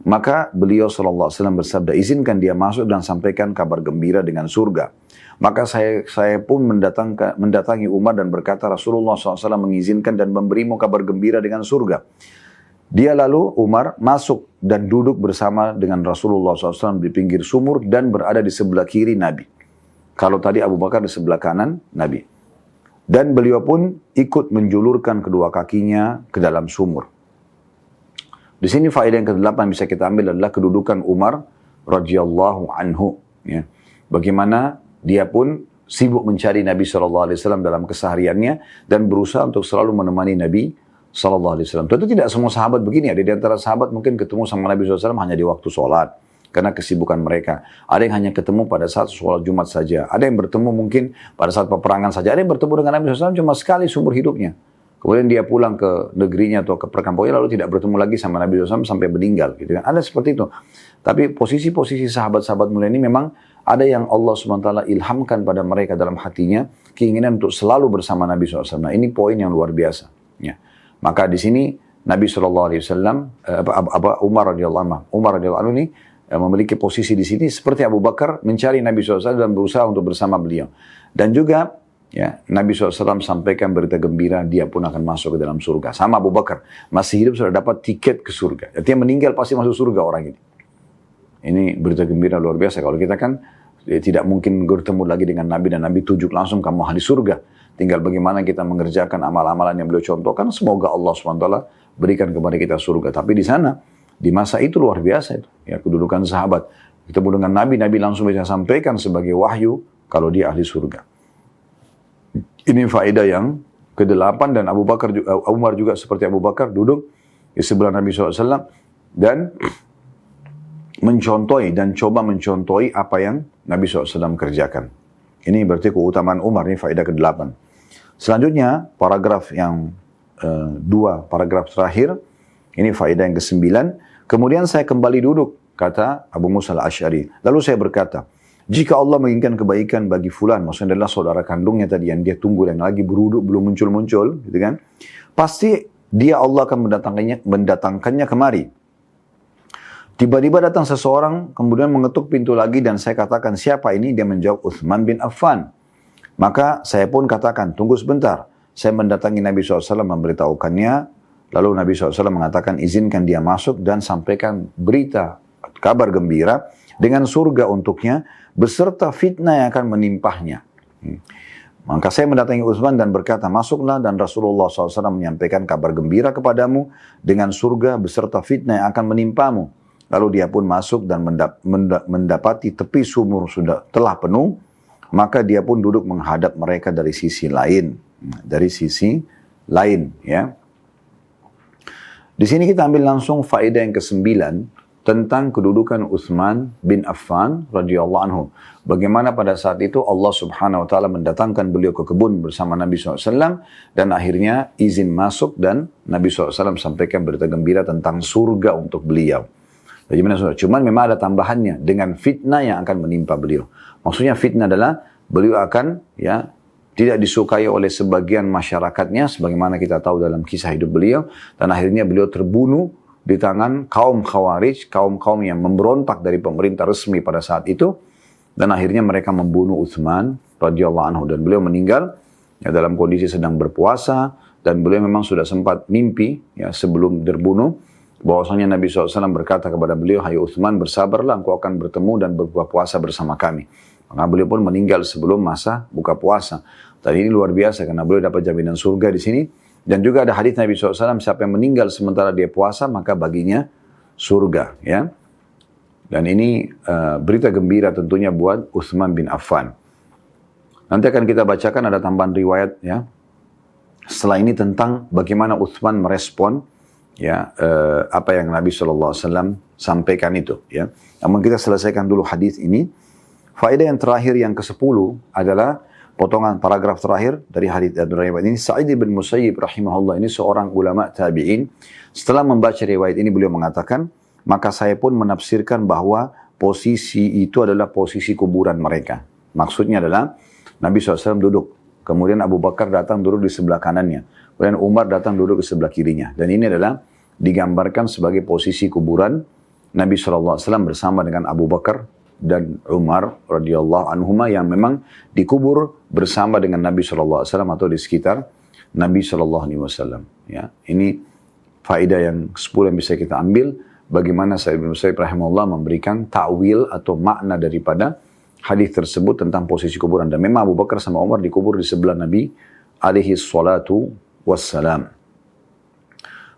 Maka beliau SAW bersabda, izinkan dia masuk dan sampaikan kabar gembira dengan surga. Maka saya pun mendatangi Umar dan berkata, Rasulullah SAW mengizinkan dan memberimu kabar gembira dengan surga. Dia lalu, Umar, masuk dan duduk bersama dengan Rasulullah SAW di pinggir sumur dan berada di sebelah kiri Nabi. Kalau tadi Abu Bakar di sebelah kanan Nabi. Dan beliau pun ikut menjulurkan kedua kakinya ke dalam sumur. Di sini faedah yang ke-8 bisa kita ambil adalah kedudukan Umar radhiyallahu anhu. Ya. Bagaimana dia pun sibuk mencari Nabi SAW dalam kesehariannya dan berusaha untuk selalu menemani Nabi SAW. Tentu tidak semua sahabat begini. Ada di antara sahabat mungkin ketemu sama Nabi SAW hanya di waktu sholat. Karena kesibukan mereka. Ada yang hanya ketemu pada saat sholat Jumat saja. Ada yang bertemu mungkin pada saat peperangan saja. Ada yang bertemu dengan Nabi SAW cuma sekali seumur hidupnya. Kemudian dia pulang ke negerinya atau ke perkampungannya lalu tidak bertemu lagi sama Nabi SAW sampai meninggal. Gitu kan. Ada seperti itu. Tapi posisi-posisi sahabat-sahabat mulia ini memang ada yang Allah SWT ilhamkan pada mereka dalam hatinya keinginan untuk selalu bersama Nabi SAW. Nah ini poin yang luar biasa. Ya. Maka di sini Nabi SAW, Umar radhiyallahu anhu ini memiliki posisi di sini seperti Abu Bakar mencari Nabi SAW dan berusaha untuk bersama beliau. Dan juga ya, Nabi SAW sampaikan berita gembira, dia pun akan masuk ke dalam surga. Sama Abu Bakar, masih hidup sudah dapat tiket ke surga. Artinya meninggal pasti masuk surga orang ini. Ini berita gembira luar biasa. Kalau kita kan tidak mungkin bertemu lagi dengan Nabi dan Nabi tujuk langsung kamu ahli surga. Tinggal bagaimana kita mengerjakan amal-amalan yang beliau contohkan. Semoga Allah SWT berikan kepada kita surga. Tapi di sana, di masa itu luar biasa itu. Ya, kedudukan sahabat. Ketemu dengan Nabi, Nabi langsung bisa sampaikan sebagai wahyu kalau dia ahli surga. Ini faedah yang ke-8 dan Umar juga seperti Abu Bakar duduk di sebelah Nabi SAW dan mencontohi dan coba mencontohi apa yang Nabi SAW kerjakan. Ini berarti keutamaan Umar, ini faedah ke-8. Selanjutnya, paragraf yang 2, paragraf terakhir, ini faedah yang ke-9. Kemudian saya kembali duduk, kata Abu Musa al-Asy'ari. Lalu saya berkata, jika Allah menginginkan kebaikan bagi fulan, maksudnya adalah saudara kandungnya tadi yang dia tunggu dan lagi beruduk belum muncul-muncul, gitu kan? Pasti dia Allah akan mendatangkannya kemari. Tiba-tiba datang seseorang, kemudian mengetuk pintu lagi dan saya katakan, siapa ini? Dia menjawab, Uthman bin Affan. Maka saya pun katakan, tunggu sebentar. Saya mendatangi Nabi SAW memberitahukannya, lalu Nabi SAW mengatakan, izinkan dia masuk dan sampaikan berita, kabar gembira, dengan surga untuknya, beserta fitnah yang akan menimpahnya. Maka saya mendatangi Utsman dan berkata, masuklah dan Rasulullah SAW menyampaikan kabar gembira kepadamu dengan surga beserta fitnah yang akan menimpamu. Lalu dia pun masuk dan mendapati tepi sumur sudah telah penuh, maka dia pun duduk menghadap mereka dari sisi lain. Dari sisi lain, ya. Di sini kita ambil langsung faedah yang ke-9 tentang kedudukan Utsman bin Affan radhiyallahu anhu. Bagaimana pada saat itu Allah Subhanahu wa taala mendatangkan beliau ke kebun bersama Nabi SAW dan akhirnya izin masuk dan Nabi SAW sampaikan berita gembira tentang surga untuk beliau. Cuman memang ada tambahannya dengan fitnah yang akan menimpa beliau. Maksudnya fitnah adalah beliau akan tidak disukai oleh sebagian masyarakatnya, sebagaimana kita tahu dalam kisah hidup beliau, dan akhirnya beliau terbunuh di tangan kaum Khawarij, kaum-kaum yang memberontak dari pemerintah resmi pada saat itu, dan akhirnya mereka membunuh Utsman radhiyallahu anhu, dan beliau meninggal dalam kondisi sedang berpuasa, dan beliau memang sudah sempat mimpi sebelum terbunuh, bahwasanya Nabi SAW berkata kepada beliau, "Hai Utsman, bersabarlah, engkau akan bertemu dan berbuka puasa bersama kami." Maka beliau pun meninggal sebelum masa buka puasa. Dan ini luar biasa karena beliau dapat jaminan surga di sini. Dan juga ada hadis Nabi SAW, siapa yang meninggal sementara dia puasa, maka baginya surga. Ya. Dan ini berita gembira tentunya buat Utsman bin Affan. Nanti akan kita bacakan ada tambahan riwayat ya. Setelah ini tentang bagaimana Utsman merespon apa yang Nabi SAW sampaikan itu. Ya. Namun kita selesaikan dulu hadis ini. Faedah yang terakhir yang ke-10 adalah potongan paragraf terakhir dari hadis riwayat ini. Sa'id bin Musayyib rahimahullah, ini seorang ulama tabi'in. Setelah membaca riwayat ini beliau mengatakan, maka saya pun menafsirkan bahwa posisi itu adalah posisi kuburan mereka. Maksudnya adalah Nabi SAW duduk, kemudian Abu Bakar datang duduk di sebelah kanannya, kemudian Umar datang duduk di sebelah kirinya. Dan ini adalah digambarkan sebagai posisi kuburan Nabi SAW bersama dengan Abu Bakar dan Umar radhiyallahu anhuma yang memang dikubur bersama dengan Nabi SAW atau di sekitar Nabi SAW. Ya, ini faedah yang 10 yang bisa kita ambil bagaimana Sa'id bin Musayyib rahimahullah memberikan ta'wil atau makna daripada hadis tersebut tentang posisi kuburan. Dan memang Abu Bakar sama Umar dikubur di sebelah Nabi alaihi salatu wassalam.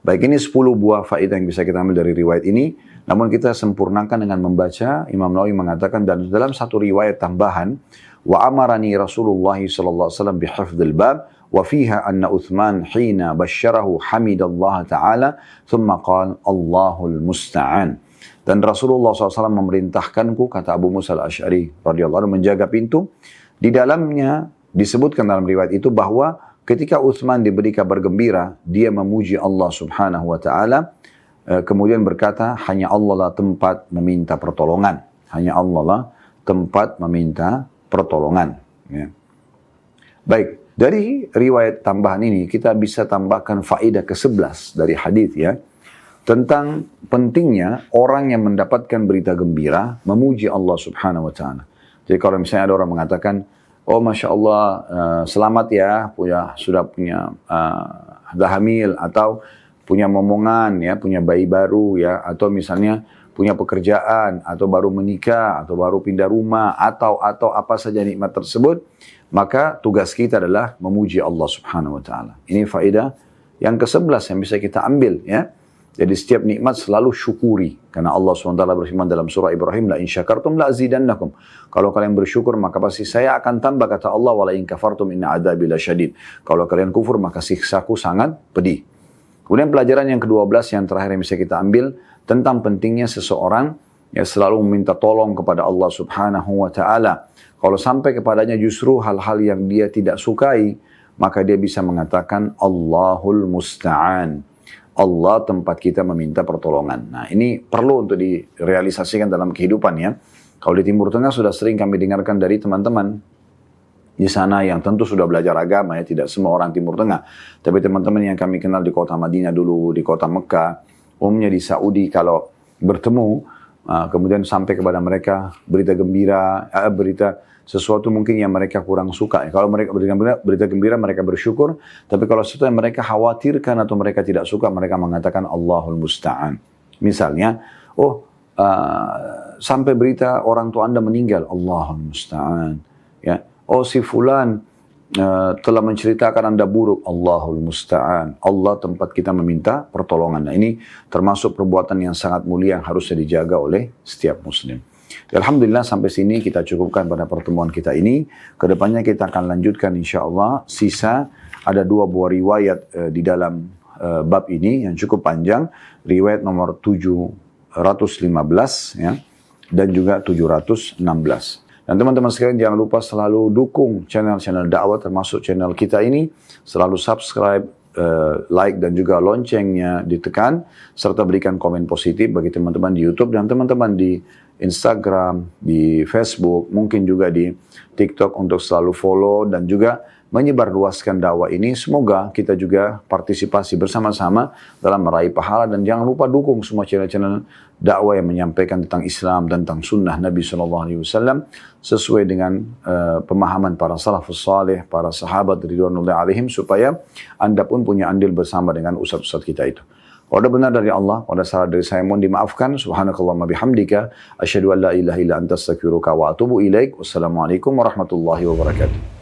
Baik, ini 10 buah faedah yang bisa kita ambil dari riwayat ini. Namun kita sempurnakan dengan membaca, Imam Nawawi mengatakan, dan dalam satu riwayat tambahan, wa amarani Rasulullah sallallahu alaihi wasallam bihifdzil bab wa fiha anna Utsman hina basyarahu hamidallah ta'ala thumma qala Allahul musta'an. Dan Rasulullah SAW memerintahkanku, kata Abu Musa al-Asy'ari radhiyallahu anhu, menjaga pintu. Di dalamnya disebutkan dalam riwayat itu bahwa ketika Utsman diberi kabar gembira, dia memuji Allah Subhanahu wa taala, kemudian berkata, hanya Allah lah tempat meminta pertolongan. Hanya Allah lah tempat meminta pertolongan. Ya. Baik, dari riwayat tambahan ini kita bisa tambahkan faedah ke-11 dari hadis ya, tentang pentingnya orang yang mendapatkan berita gembira memuji Allah Subhanahu wa taala. Jadi kalau misalnya ada orang mengatakan, oh Masya Allah, selamat ya, sudah punya hamil, atau punya momongan, ya, punya bayi baru, ya, atau misalnya punya pekerjaan, atau baru menikah, atau baru pindah rumah, atau apa saja nikmat tersebut, maka tugas kita adalah memuji Allah Subhanahu wa taala. Ini faedah yang ke-11 yang bisa kita ambil, ya. Jadi setiap nikmat selalu syukuri, karena Allah SWT berfirman dalam surah Ibrahim, la in syakartum la azidannakum. Kalau kalian bersyukur maka pasti saya akan tambah, kata Allah, wa la in kafartum inna adzabi lasyadid. Kalau kalian kufur maka siksaku sangat pedih. Kemudian pelajaran yang ke-12 yang terakhir yang bisa kita ambil tentang pentingnya seseorang yang selalu meminta tolong kepada Allah Subhanahu wa taala. Kalau sampai kepadanya justru hal-hal yang dia tidak sukai, maka dia bisa mengatakan Allahul musta'an. Allah tempat kita meminta pertolongan. Nah, ini perlu untuk direalisasikan dalam kehidupan ya. Kalau di Timur Tengah sudah sering kami dengarkan dari teman-teman di sana yang tentu sudah belajar agama ya, tidak semua orang Timur Tengah. Tapi teman-teman yang kami kenal di kota Madinah dulu, di kota Mekah, umumnya di Saudi kalau bertemu, kemudian sampai kepada mereka berita gembira, berita sesuatu mungkin yang mereka kurang suka. Kalau mereka berita gembira mereka bersyukur, tapi kalau sesuatu yang mereka khawatirkan atau mereka tidak suka, mereka mengatakan Allahul musta'an. Misalnya, sampai berita orang tua Anda meninggal, Allahul musta'an. Ya, si fulan telah menceritakan Anda buruk, Allahul musta'an. Allah tempat kita meminta pertolongan. Nah, ini termasuk perbuatan yang sangat mulia yang harusnya dijaga oleh setiap muslim. Alhamdulillah sampai sini kita cukupkan pada pertemuan kita ini. Kedepannya kita akan lanjutkan insya Allah. Sisa ada 2 buah riwayat di dalam bab ini yang cukup panjang. Riwayat nomor 715 ya, dan juga 716. Dan teman-teman sekalian jangan lupa selalu dukung channel-channel dakwah termasuk channel kita ini. Selalu subscribe, like dan juga loncengnya ditekan, serta berikan komen positif bagi teman-teman di YouTube dan teman-teman di Instagram, di Facebook, mungkin juga di TikTok untuk selalu follow dan juga menyebarluaskan dakwah ini. Semoga kita juga partisipasi bersama-sama dalam meraih pahala, dan jangan lupa dukung semua channel-channel dakwah yang menyampaikan tentang Islam dan tentang sunnah Nabi SAW sesuai dengan pemahaman para salafus salih, para sahabat ridwanullahi alaihim, supaya Anda pun punya andil bersama dengan ustaz-ustaz kita itu. Kalau ada benar dari Allah, kalau ada salah dari saya, mohon dimaafkan. Subhanakallahumma bihamdika, asyhadu an la ilaha illa anta astaghfiruka wa atubu ilaik. Wassalamualaikum warahmatullahi wabarakatuh.